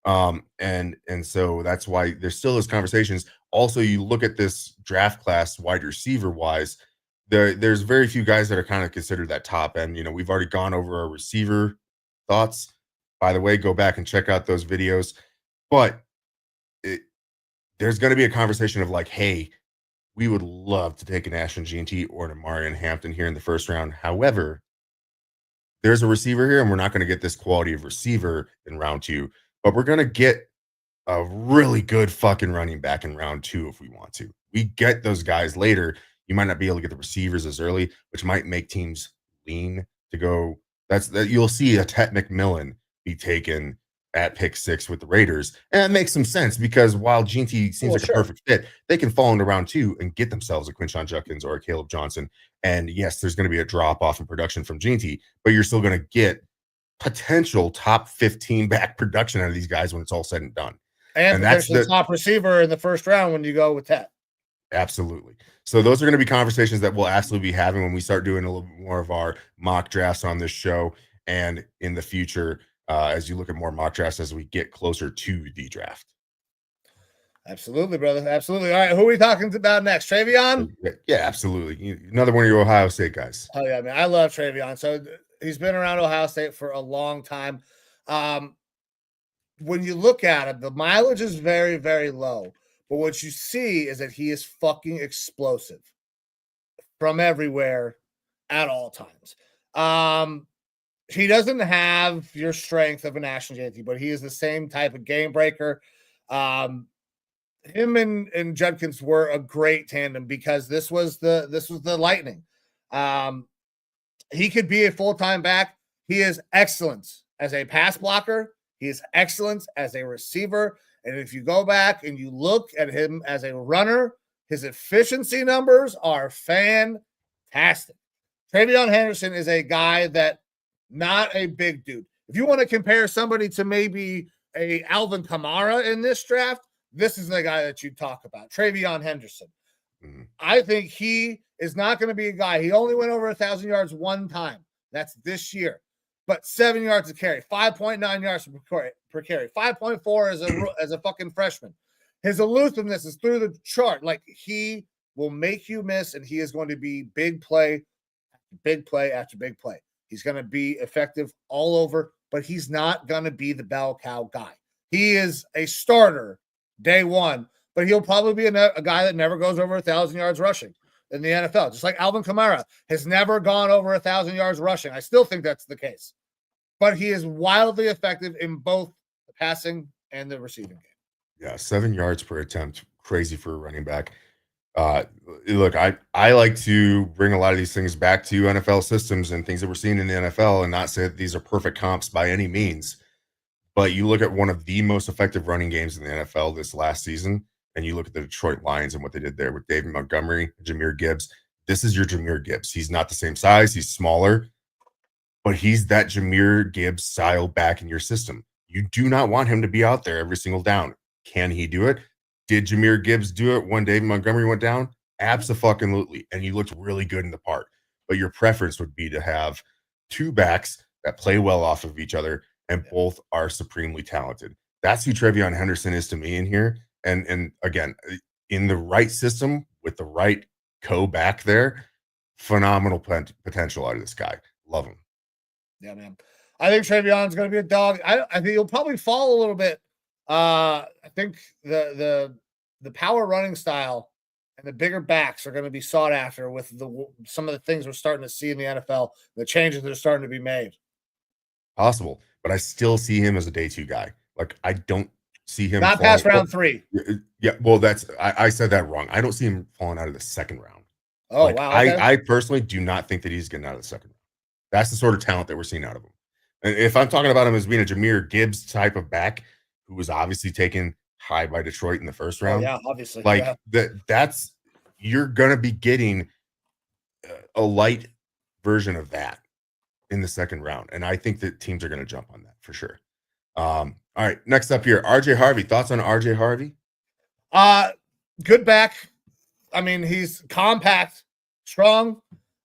S3: And so that's why there's still those conversations. Also, you look at this draft class wide receiver wise, there's very few guys that are kind of considered that top end. We've already gone over our receiver thoughts. By the way, go back and check out those videos. But there's going to be a conversation of like, hey, we would love to take an Ashton Jeanty or an Amarian Hampton here in the first round. However, there's a receiver here, and we're not going to get this quality of receiver in round 2, but we're going to get a really good fucking running back in round 2 if we want to. We get those guys later. You might not be able to get the receivers as early, which might make teams lean to go. That you'll see a Tet McMillan be taken at pick 6 with the Raiders. And that makes some sense because while Jeanty seems like a perfect fit, they can fall into round 2 and get themselves a Quinshon Judkins or a Caleb Johnson. And yes, there's going to be a drop off in production from Jeanty, but you're still going to get potential top 15 back production out of these guys when it's all said and done.
S2: And that's the top receiver in the first round when you go with Tet.
S3: Absolutely. So those are going to be conversations that we'll absolutely be having when we start doing a little bit more of our mock drafts on this show and in the future. As you look at more mock drafts as we get closer to the draft.
S2: Absolutely, brother. Absolutely. All right. Who are we talking about next? Travion?
S3: Yeah, absolutely. Another one of your Ohio State guys.
S2: Oh, yeah, man. I love Travion. So he's been around Ohio State for a long time. When you look at it, the mileage is very, very low. But what you see is that he is fucking explosive from everywhere at all times. He doesn't have your strength of an Ashton Jeanty, but he is the same type of game breaker. Him and Judkins were a great tandem because this was the Lightning. He could be a full-time back. He is excellent as a pass blocker. He is excellent as a receiver. And if you go back and you look at him as a runner, his efficiency numbers are fantastic. Travion Henderson is a guy that not a big dude. If you want to compare somebody to maybe a Alvin Kamara in this draft, this is the guy that you talk about, Travion Henderson. Mm-hmm. I think he is not going to be a guy. He only went over 1,000 yards one time. That's this year. But 7 yards a carry, 5.9 yards per carry, 5.4 as a fucking freshman. His elusiveness is through the chart. Like, he will make you miss, and he is going to be big play after big play. He's going to be effective all over, but he's not going to be the bell cow guy. He is a starter day one, but he'll probably be a guy that never goes over 1,000 yards rushing in the NFL. Just like Alvin Kamara has never gone over 1,000 yards rushing. I still think that's the case. But he is wildly effective in both the passing and the receiving game.
S3: Yeah, 7 yards per attempt. Crazy for a running back. Look, I like to bring a lot of these things back to NFL systems and things that we're seeing in the NFL and not say that these are perfect comps by any means. But you look at one of the most effective running games in the NFL this last season, and you look at the Detroit Lions and what they did there with David Montgomery, Jahmyr Gibbs. This is your Jahmyr Gibbs. He's not the same size. He's smaller, but he's that Jahmyr Gibbs style back in your system. You do not want him to be out there every single down. Can he do it? Did Jahmyr Gibbs do it when David Montgomery went down? Abso-fucking-lutely. And he looked really good in the part. But your preference would be to have two backs that play well off of each other and both are supremely talented. That's who Travion Henderson is to me in here. And again, in the right system with the right co-back there, phenomenal potential out of this guy. Love him.
S2: Yeah, man. I think Travion's going to be a dog. I think he'll probably fall a little bit. I think the power running style and the bigger backs are going to be sought after with some of the things we're starting to see in the NFL, the changes that are starting to be made.
S3: Possible, but I still see him as a day 2 guy. Like, I don't see him
S2: Not
S3: falling.
S2: past round 3.
S3: Yeah, well, I said that wrong. I don't see him falling out of the second round.
S2: Oh,
S3: Like,
S2: wow. Okay.
S3: I personally do not think that he's getting out of the second round. That's the sort of talent that we're seeing out of him. And if I'm talking about him as being a Jahmyr Gibbs type of back, who was obviously taken high by Detroit in the first round,
S2: yeah, obviously.
S3: like that's you're gonna be getting a light version of that in the second round, and I think that teams are gonna jump on that for sure. All right, next up here, RJ Harvey. Thoughts on RJ Harvey?
S2: Good back. I mean, he's compact, strong.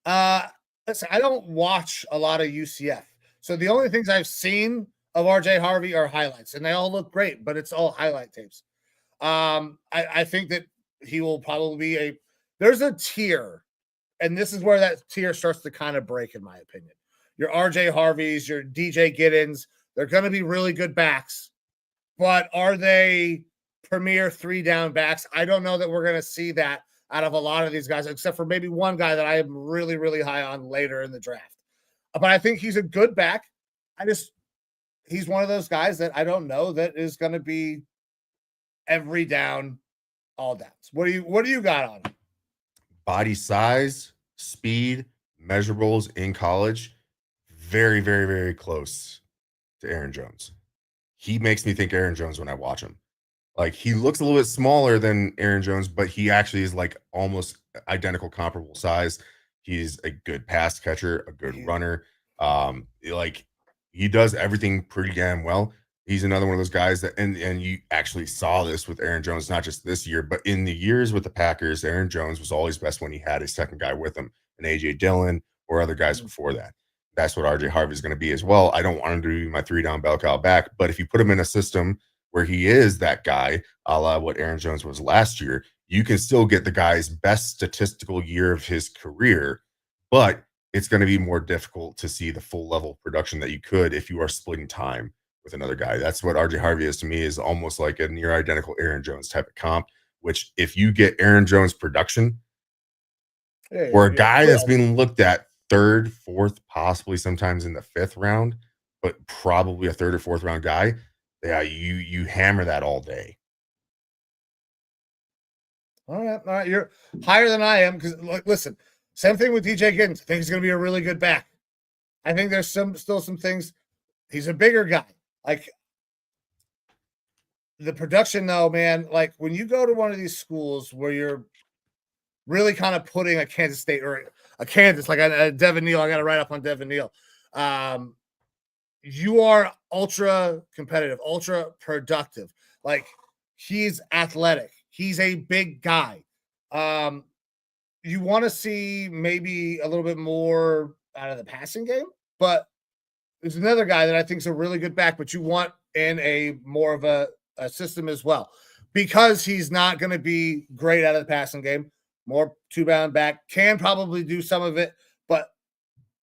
S2: Listen, I don't watch a lot of UCF. So the only things I've seen of RJ Harvey are highlights, and they all look great, but it's all highlight tapes. I think that he will probably be there's a tier, and this is where that tier starts to kind of break, in my opinion. Your RJ Harveys, your DJ Giddens, they're going to be really good backs, but are they premier 3-down backs? I don't know that we're going to see that out of a lot of these guys, except for maybe one guy that I am really, really high on later in the draft. But I think he's a good back. He's one of those guys that I don't know that is going to be every down, all downs. What do you got on him?
S3: Body size, speed, measurables in college, very, very, very close to Aaron Jones. He makes me think Aaron Jones when I watch him. Like, he looks a little bit smaller than Aaron Jones, but he actually is like almost identical, comparable size. He's a good pass catcher, a good runner. Like, he does everything pretty damn well. He's another one of those guys that, and you actually saw this with Aaron Jones, not just this year, but in the years with the Packers, Aaron Jones was always best when he had a second guy with him, an AJ Dillon or other guys before that. That's what RJ Harvey is going to be as well. I don't want him to be my 3-down bell cow back, but if you put him in a system where he is that guy, a la what Aaron Jones was last year, you can still get the guy's best statistical year of his career, but it's going to be more difficult to see the full level of production that you could if you are splitting time with another guy. That's what RJ Harvey is to me, is almost like a near identical Aaron Jones type of comp, which if you get Aaron Jones production, or a guy that's being looked at 3rd, 4th, possibly sometimes in the 5th round, but probably a 3rd or 4th round guy, yeah, you hammer that all day.
S2: All right. You're higher than I am because, listen, same thing with DJ Giddens. I think he's going to be a really good back. I think there's still some things. He's a bigger guy. Like, the production, though, man, like when you go to one of these schools where you're really kind of putting a Kansas State or a Kansas, like a Devin Neal, I got to write up on Devin Neal. You are ultra competitive, ultra productive. Like, he's athletic. He's a big guy. You want to see maybe a little bit more out of the passing game, but there's another guy that I think is a really good back, but you want in a more of a system as well, because he's not going to be great out of the passing game. More 2-down back, can probably do some of it, but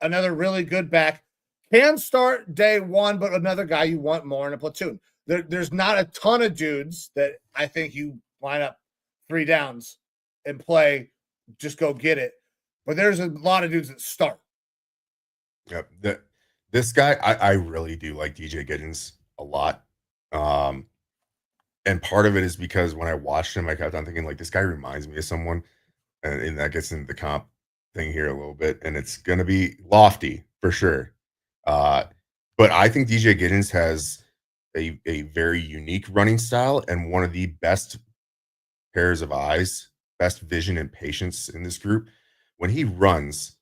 S2: another really good back can start day 1, but another guy you want more in a platoon. There's not a ton of dudes that I think you line up 3 downs and play, just go get it. But there's a lot of dudes that start.
S3: Yep. This guy, I really do like DJ Giddens a lot. And part of it is because when I watched him, I kept on thinking, like, this guy reminds me of someone. And that gets into the comp thing here a little bit. And it's going to be lofty for sure. But I think DJ Giddens has a very unique running style and one of the best pairs of eyes, best vision and patience in this group. When he runs,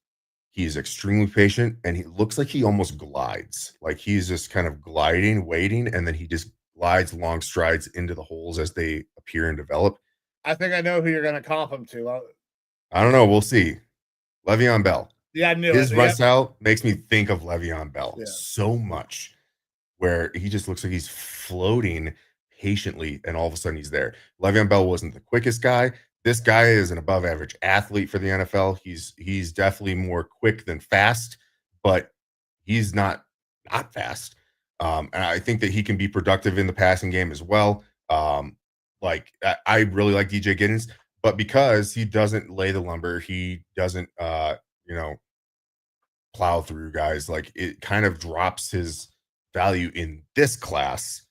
S3: he's extremely patient, and he looks like he almost glides. Like, he's just kind of gliding, waiting, and then he just glides long strides into the holes as they appear and develop.
S2: I think I know who you're going to comp him to.
S3: I don't know. We'll see. Le'Veon Bell.
S2: Yeah, I knew
S3: his run style makes me think of Le'Veon Bell so much, where he just looks like he's floating patiently, and all of a sudden he's there. Le'Veon Bell wasn't the quickest guy. This guy is an above average athlete for the NFL. He's definitely more quick than fast, but he's not fast. And I think that he can be productive in the passing game as well. Like, I really like DJ Giddens, but because he doesn't lay the lumber, he doesn't, plow through guys. Like it kind of drops his value in this class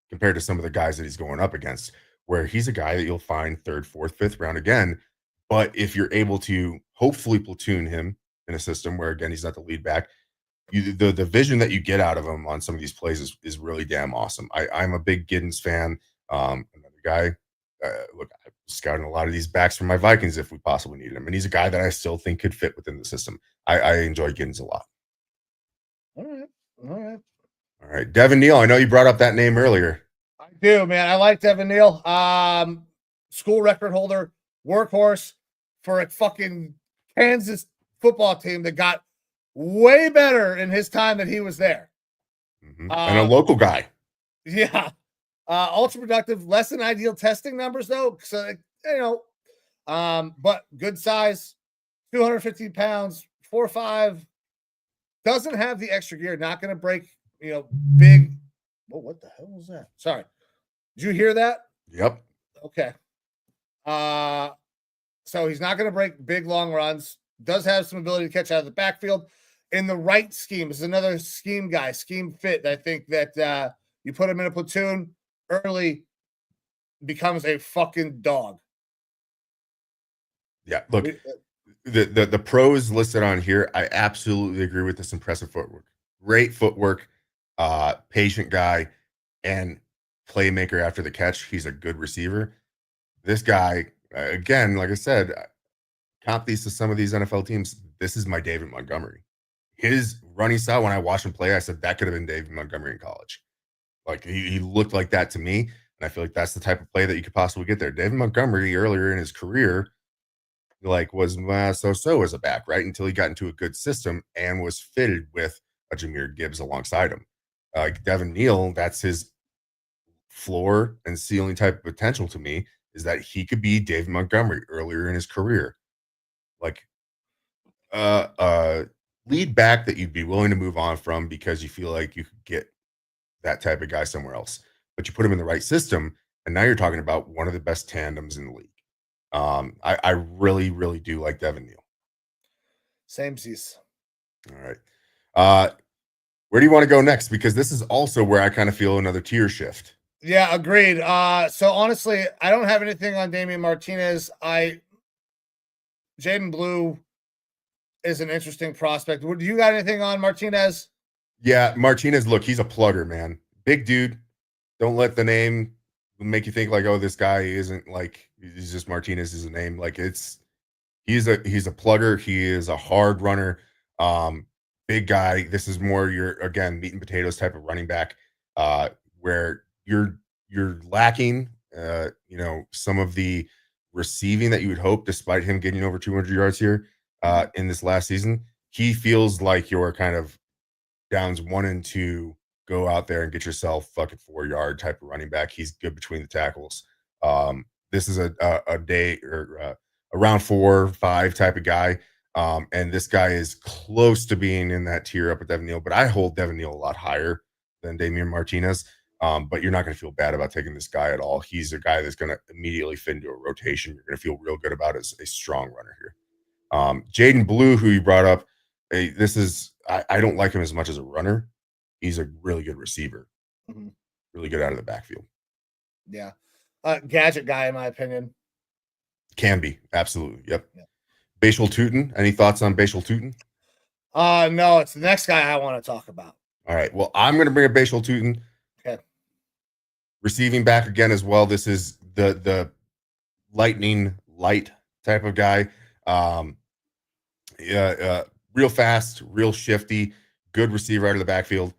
S3: compared to some of the guys that he's going up against, where he's a guy that you'll find third, fourth, fifth round again. But if you're able to hopefully platoon him in a system where again he's not the lead back, the vision that you get out of him on some of these plays is really damn awesome. I'm a big Giddens fan. Another guy, look, I'm scouting a lot of these backs for my Vikings if we possibly needed him, and he's a guy that I still think could fit within the system. I enjoy Giddens a lot.
S2: All right, all right,
S3: all right. Devin Neal, I know you brought up that name earlier.
S2: I do, man. I like Devin Neal. School record holder, workhorse for a fucking Kansas football team that got way better in his time that he was there.
S3: Mm-hmm. And a local guy.
S2: Yeah. Ultra productive, less than ideal testing numbers though. So, but good size, 215 pounds, 4'5", doesn't have the extra gear, not going to break, big. Oh, what the hell was that? Sorry. Did you hear that?
S3: Yep.
S2: Okay. So he's not going to break big long runs. Does have some ability to catch out of the backfield in the right scheme. Is another scheme guy, scheme fit. I think that you put him in a platoon early, becomes a fucking dog.
S3: Yeah, look, the pros listed on here, I absolutely agree with this. Impressive footwork, great footwork, patient guy, and playmaker after the catch. He's a good receiver. This guy, again, like I said, comp these to some of these NFL teams. This is my David Montgomery. His running style, when I watched him play, I said that could have been David Montgomery in college. Like he looked like that to me, and I feel like that's the type of play that you could possibly get there. David Montgomery earlier in his career, like was so as a back, right? Until he got into a good system and was fitted with a Jahmyr Gibbs alongside him. Devin Neal, that's his floor and ceiling type of potential to me, is that he could be David Montgomery earlier in his career. Like lead back that you'd be willing to move on from because you feel like you could get that type of guy somewhere else. But you put him in the right system, and now you're talking about one of the best tandems in the league. I really, really do like Devin Neal.
S2: Samesies.
S3: All right. Where do you want to go next? Because this is also where I kind of feel another tier shift.
S2: Yeah, agreed. So honestly, I don't have anything on Damian Martinez. Jaden Blue is an interesting prospect. Do you got anything on Martinez?
S3: Yeah, Martinez, look, he's a plugger, man. Big dude. Don't let the name make you think like, oh, this guy isn't like, he's just Martinez is a name. Like he's a plugger. He is a hard runner. Big guy. This is more your, again, meat and potatoes type of running back, where you're lacking, some of the receiving that you would hope, despite him getting over 200 yards here in this last season. He feels like your kind of downs 1 and 2, go out there and get yourself fucking 4-yard type of running back. He's good between the tackles. This is a day or a round 4, 5 type of guy. And this guy is close to being in that tier up with Devin Neal, but I hold Devin Neal a lot higher than Damian Martinez. But you're not going to feel bad about taking this guy at all. He's a guy that's going to immediately fit into a rotation. You're going to feel real good about as a strong runner here. Jaden Blue, who you brought up, I don't like him as much as a runner. He's a really good receiver. Mm-hmm. Really good out of the backfield.
S2: Yeah. Gadget guy, in my opinion.
S3: Can be. Absolutely. Yep. Yeah. Bashal Tutin. Any thoughts on Bashal Tutin?
S2: No, it's the next guy I want to talk about.
S3: All right. Well, I'm going to bring up Bashal Tutin.
S2: Okay.
S3: Receiving back again as well. This is the lightning light type of guy. Real fast, real shifty, good receiver out of the backfield.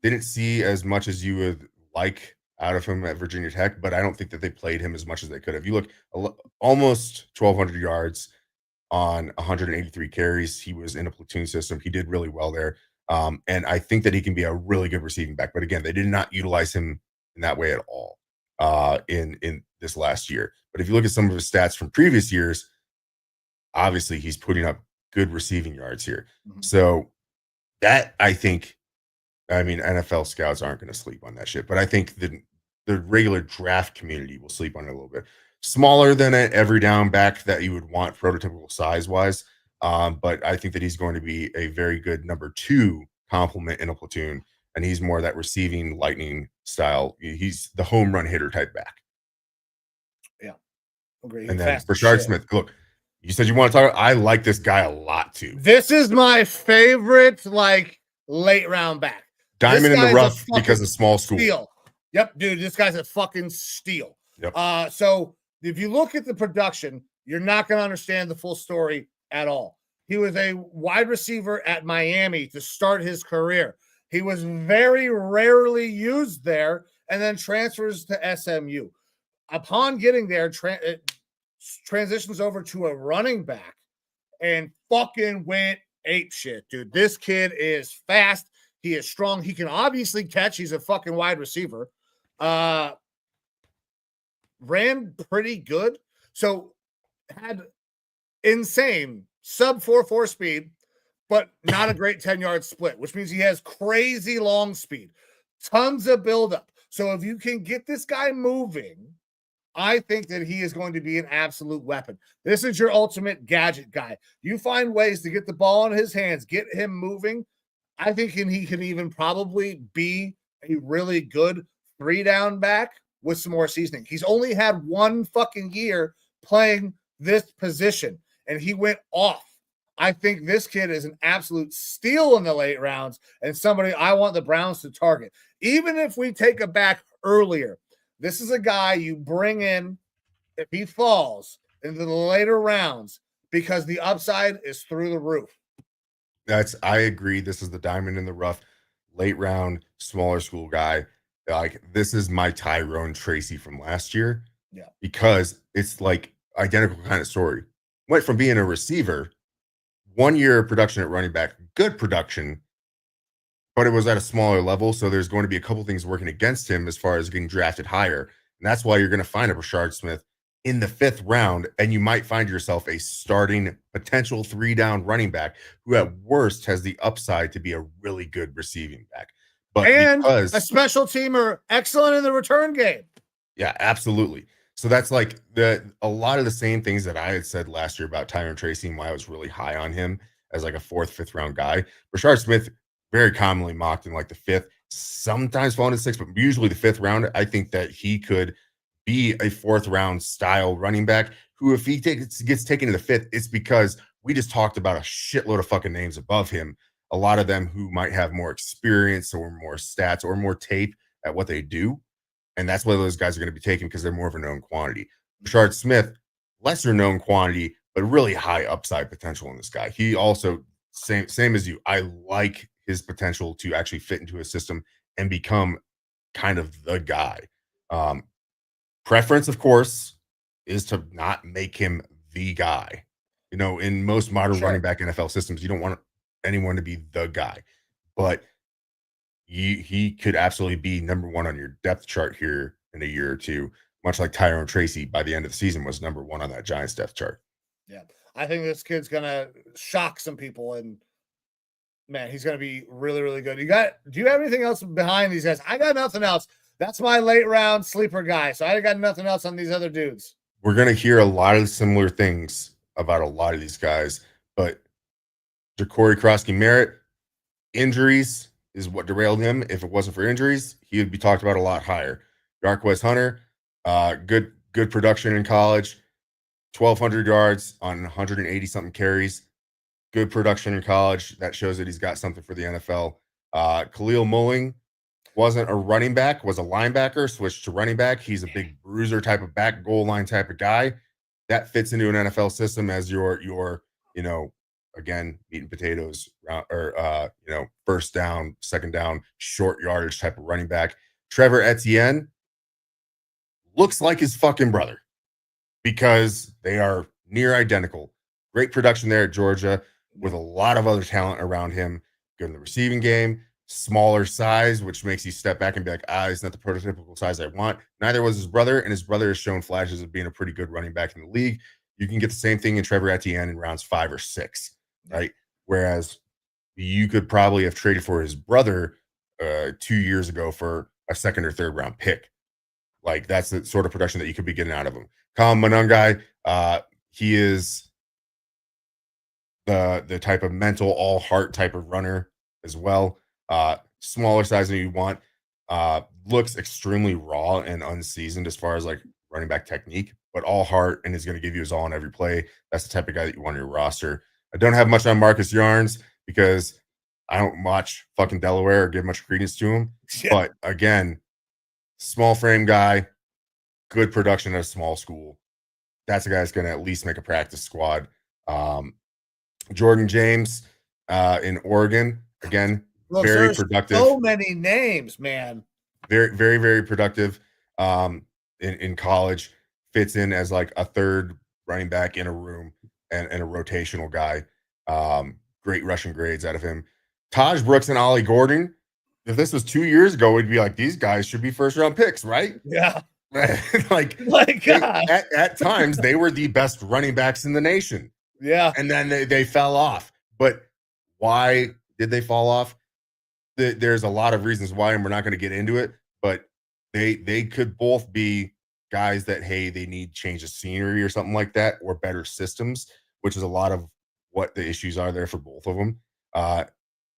S3: Didn't see as much as you would like out of him at Virginia Tech, but I don't think that they played him as much as they could have. You look almost 1,200 yards on 183 carries. He was in a platoon system. He did really well there. And I think that he can be a really good receiving back. But again, they did not utilize him in that way at all in this last year. But if you look at some of his stats from previous years, obviously he's putting up good receiving yards here. Mm-hmm. So that, I think, NFL scouts aren't going to sleep on that shit, but I think the regular draft community will sleep on it a little bit. smaller than an every down back that you would want prototypical size wise. But I think that he's going to be a very good number 2 complement in a platoon, and he's more that receiving lightning style. He's the home run hitter type back.
S2: Yeah, agree.
S3: And then Brashard Smith, look, you said you want to talk. I like this guy a lot too.
S2: This is my favorite, like, late round back.
S3: Diamond in the rough because of small school.
S2: Steal. Yep, dude, this guy's a fucking steal.
S3: Yep.
S2: So if you look at the production, you're not going to understand the full story at all. He was a wide receiver at Miami to start his career. He was very rarely used there and then transfers to SMU. Upon getting there, transitions over to a running back and fucking went ape shit, dude. This kid is fast. He is strong. He can obviously catch. He's a fucking wide receiver. Ran pretty good. So had insane sub 4.4 speed, but not a great 10-yard split, which means he has crazy long speed, tons of buildup. So if you can get this guy moving, I think that he is going to be an absolute weapon. This is your ultimate gadget guy. You find ways to get the ball in his hands, get him moving. I think he can even probably be a really good 3-down back with some more seasoning. He's only had 1 fucking year playing this position, and he went off. I think this kid is an absolute steal in the late rounds and somebody I want the Browns to target. Even if we take a back earlier, this is a guy you bring in if he falls into the later rounds because the upside is through the roof.
S3: I agree. This is the diamond in the rough, late round, smaller school guy. Like, this is my Tyrone Tracy from last year.
S2: Yeah.
S3: Because it's like identical kind of story. Went from being a receiver, 1 year of production at running back, good production, but it was at a smaller level. So there's going to be a couple things working against him as far as getting drafted higher. And that's why you're going to find a Brashard Smith in the 5th round, and you might find yourself a starting potential 3-down running back who at worst has the upside to be a really good receiving back. But
S2: and
S3: because
S2: a special teamer, excellent in the return game.
S3: Yeah, absolutely. So that's like a lot of the same things that I had said last year about Tyrone Tracy and why I was really high on him as like a 4th, 5th round guy. Brashard Smith, very commonly mocked in like the 5th, sometimes falling to 6th, but usually the 5th round. I think that he could be a 4th round style running back who, if he gets taken to the 5th, it's because we just talked about a shitload of fucking names above him. A lot of them who might have more experience or more stats or more tape at what they do. And that's why those guys are going to be taken, because they're more of a known quantity. Brashard Smith, lesser known quantity, but really high upside potential in this guy. He also, same as you, I like his potential to actually fit into a system and become kind of the guy. Preference, of course, is to not make him the guy. You know, in most modern running back NFL systems, you don't want anyone to be the guy. But he could absolutely be number 1 on your depth chart here in a year or two, much like Tyrone Tracy by the end of the season was number 1 on that Giants depth chart.
S2: Yeah. I think this kid's going to shock some people, and man, he's going to be really, really good. Do you have anything else behind these guys? I got nothing else. That's my late round sleeper guy. So I got nothing else on these other dudes.
S3: We're going to hear a lot of similar things about a lot of these guys, but Ja'Cory Krosky-Merritt, injuries is what derailed him. If it wasn't for injuries, he would be talked about a lot higher. Jarquez Hunter, good production in college, 1,200 yards on 180 something carries. Good production in college. That shows that he's got something for the NFL. Khalil Mulling wasn't a running back, was a linebacker, switched to running back. He's a big bruiser type of back, goal line type of guy. That fits into an NFL system as your again, meat and potatoes, or first down, second down, short yardage type of running back. Trevor Etienne looks like his fucking brother because they are near identical. Great production there at Georgia with a lot of other talent around him. Good in the receiving game, smaller size, which makes you step back and be like, he's not the prototypical size I want. Neither was his brother, and his brother has shown flashes of being a pretty good running back in the league. You can get the same thing in Trevor Etienne in rounds 5 or 6. Right. Whereas you could probably have traded for his brother 2 years ago for a 2nd or 3rd round pick. Like that's the sort of production that you could be getting out of him. Colin Monungai, he is the type of mental, all heart type of runner as well. Smaller size than you want. Looks extremely raw and unseasoned as far as like running back technique, but all heart and is going to give you his all on every play. That's the type of guy that you want on your roster. I don't have much on Marcus Yarns because I don't watch fucking Delaware or give much credence to him. Yeah. But again, small frame guy, good production at a small school. That's a guy that's going to at least make a practice squad. Jordan James in Oregon, again, very productive.
S2: So many names, man.
S3: Very, very, very productive in college. Fits in as like a third running back in a room and a rotational guy. Great rushing grades out of him. Taj Brooks and Ollie Gordon. If this was 2 years ago, we'd be like, these guys should be first round picks, right?
S2: Yeah.
S3: Like, at times, they were the best running backs in the nation.
S2: Yeah.
S3: And then they fell off. But why did they fall off? There's a lot of reasons why, and we're not going to get into it. But they could both be guys that, hey, they need change of scenery or something like that, or better systems, which is a lot of what the issues are there for both of them.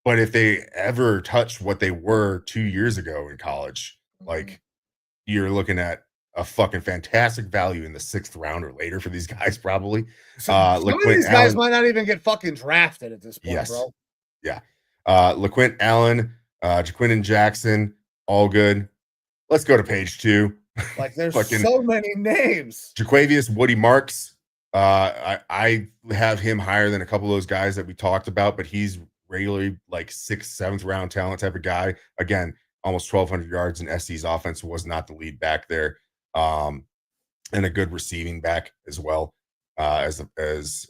S3: But if they ever touch what they were 2 years ago in college, like you're looking at a fucking fantastic value in the 6th round or later for these guys, probably.
S2: Some of these guys might not even get fucking drafted at this point,
S3: yes.
S2: bro.
S3: Yeah. LaQuint Allen, Jaquindon Jackson, all good. Let's go to page 2.
S2: Like there's so many names.
S3: Jaquavius Woody Marks. I have him higher than a couple of those guys that we talked about, but he's regularly like 6th, 7th round talent type of guy. Again, almost 1,200 yards in SC's offense, was not the lead back there. And a good receiving back as well, as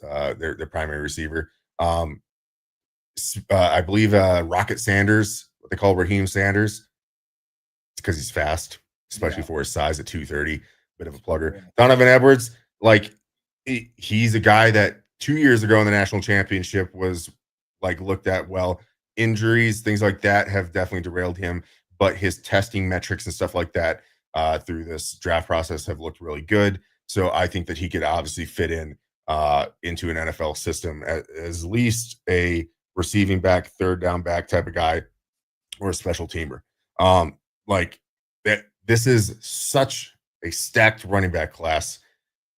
S3: their primary receiver. I believe Rocket Sanders, what they call Raheem Sanders, it's because he's fast, especially for his size at 230. Bit of a plugger. Yeah. Donovan Edwards, like he's a guy that 2 years ago in the national championship was like looked at well. Injuries, things like that have definitely derailed him, but his testing metrics and stuff like that through this draft process have looked really good. So I think that he could obviously fit in into an NFL system as least a receiving back, third down back type of guy, or a special teamer. Like that, this is such a stacked running back class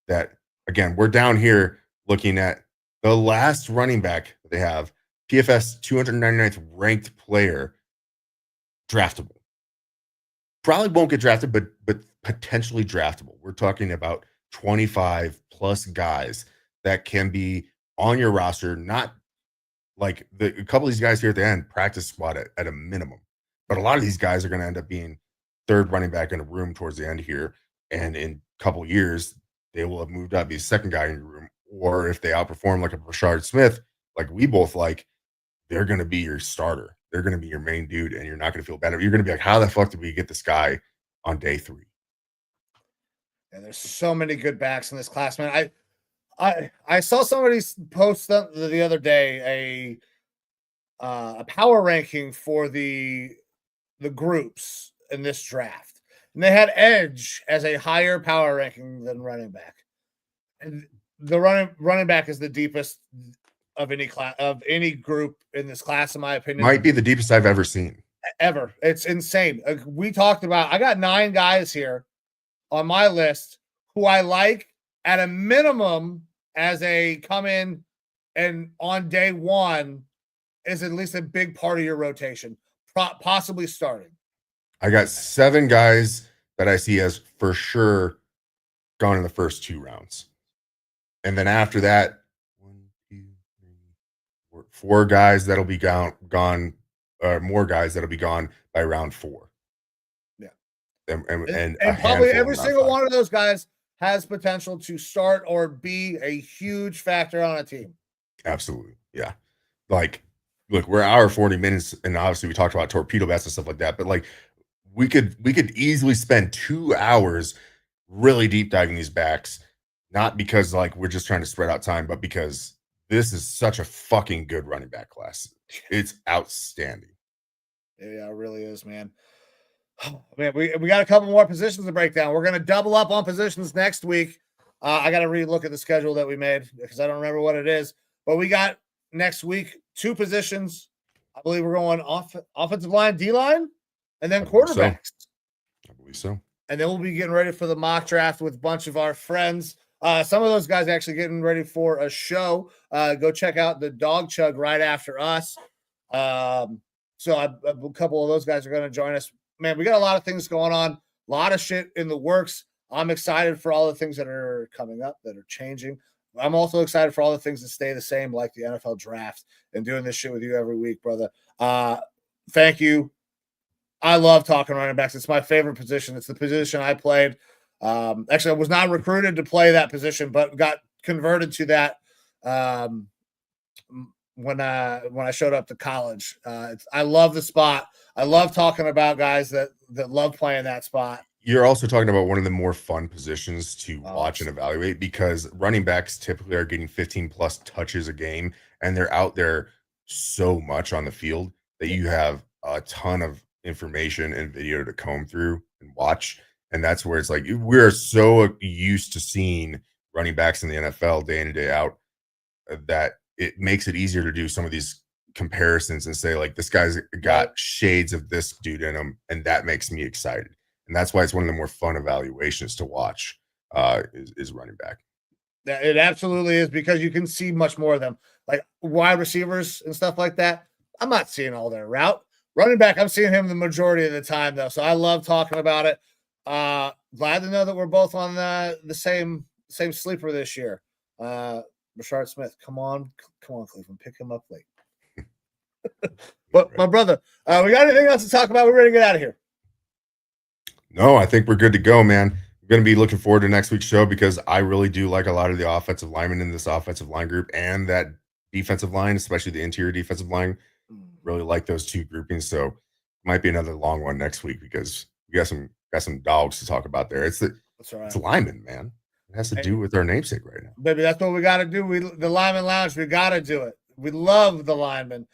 S3: that, again, we're down here looking at the last running back that they have, PFS 299th ranked player, draftable. Probably won't get drafted, but potentially draftable. We're talking about 25 plus guys that can be on your roster, not like a couple of these guys here at the end, practice squad at a minimum. But a lot of these guys are going to end up being third running back in a room towards the end here. And in a couple of years, they will have moved up, be a second guy in your room. Or if they outperform like a Rashard Smith, like we both like, they're going to be your starter. They're going to be your main dude, and you're not going to feel bad. You're going to be like, how the fuck did we get this guy on day 3?
S2: And there's so many good backs in this class, man. I saw somebody post the other day a power ranking for the groups in this draft, and they had edge as a higher power ranking than running back. And the running back is the deepest of any class, of any group in this class, in my opinion.
S3: Might be the deepest I've ever seen.
S2: Ever. It's insane. We talked about, I got 9 guys here on my list who I like at a minimum as a come in and on day 1 is at least a big part of your rotation, possibly starting.
S3: I got 7 guys that I see as for sure gone in the first 2 rounds. And then after that, 4 guys that'll be gone, more guys that'll be gone by round 4.
S2: Yeah.
S3: And
S2: probably every single one of those guys has potential to start or be a huge factor on a team.
S3: Absolutely. Yeah. Like, look, we're an hour 40 minutes, and obviously we talked about torpedo bats and stuff like that, but like we could easily spend 2 hours really deep diving these backs, not because like we're just trying to spread out time, but because this is such a fucking good running back class. It's outstanding.
S2: Yeah, it really is, man. Man, we got a couple more positions to break down. We're going to double up on positions next week. I got to re-look at the schedule that we made because I don't remember what it is. But we got next week 2 positions. I believe we're going offensive line, D-line, and then quarterbacks.
S3: I believe so.
S2: And then we'll be getting ready for the mock draft with a bunch of our friends. Some of those guys actually getting ready for a show. Go check out the Dog Chug right after us. So a couple of those guys are going to join us. Man, we got a lot of things going on, a lot of shit in the works. I'm excited for all the things that are coming up, that are changing. I'm also excited for all the things that stay the same, like the NFL draft and doing this shit with you every week, brother. Thank you. I love talking running backs. It's my favorite position. It's the position I played. Actually, I was not recruited to play that position, but got converted to that when I showed up to college. I love the spot. I love talking about guys that love playing that spot.
S3: You're also talking about one of the more fun positions to watch and evaluate because running backs typically are getting 15 plus touches a game, and they're out there so much on the field that you have a ton of information and video to comb through and watch. And that's where it's like we're so used to seeing running backs in the NFL day in and day out that it makes it easier to do some of these comparisons and say, like, this guy's got shades of this dude in him, and that makes me excited. And that's why it's one of the more fun evaluations to watch is running back.
S2: Yeah, it absolutely is because you can see much more of them. Like wide receivers and stuff like that, I'm not seeing all their route. Running back, I'm seeing him the majority of the time, though. So I love talking about it. Glad to know that we're both on the same sleeper this year. Rashard Smith, come on, Cleveland, pick him up late. But my brother, we got anything else to talk about? We're ready to get out of here.
S3: No, I think we're good to go, man. I'm going to be looking forward to next week's show because I really do like a lot of the offensive linemen in this offensive line group and that defensive line, especially the interior defensive line. Really like those 2 groupings. So it might be another long one next week because we got some dogs to talk about there. It's linemen, man. It has to do with our namesake right now.
S2: Baby, that's what we got to do. The Lineman Lounge, we got to do it. We love the linemen.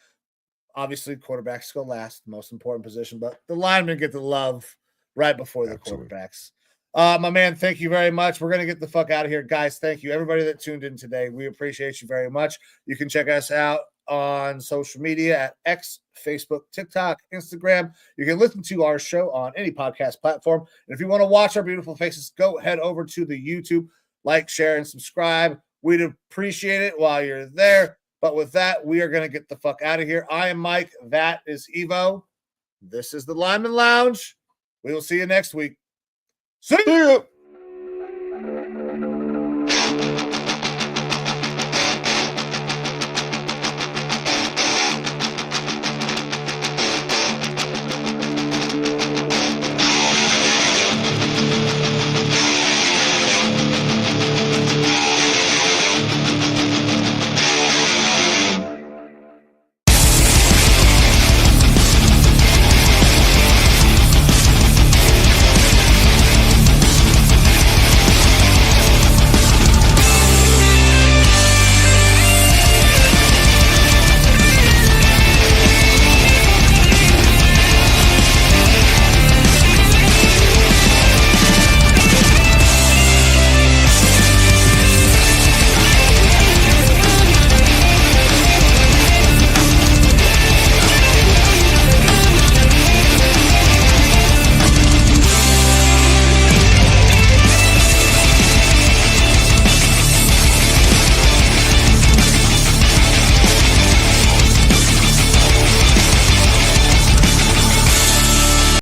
S2: Obviously, quarterbacks go last, most important position, but the linemen get the love right before the quarterbacks. My man, thank you very much. We're going to get the fuck out of here. Guys, thank you. Everybody that tuned in today, we appreciate you very much. You can check us out on social media at X, Facebook, TikTok, Instagram. You can listen to our show on any podcast platform. And if you want to watch our beautiful faces, go head over to the YouTube, like, share, and subscribe. We'd appreciate it while you're there. But with that, we are going to get the fuck out of here. I am Mike. That is Evo. This is the Lineman Lounge. We will see you next week. See you.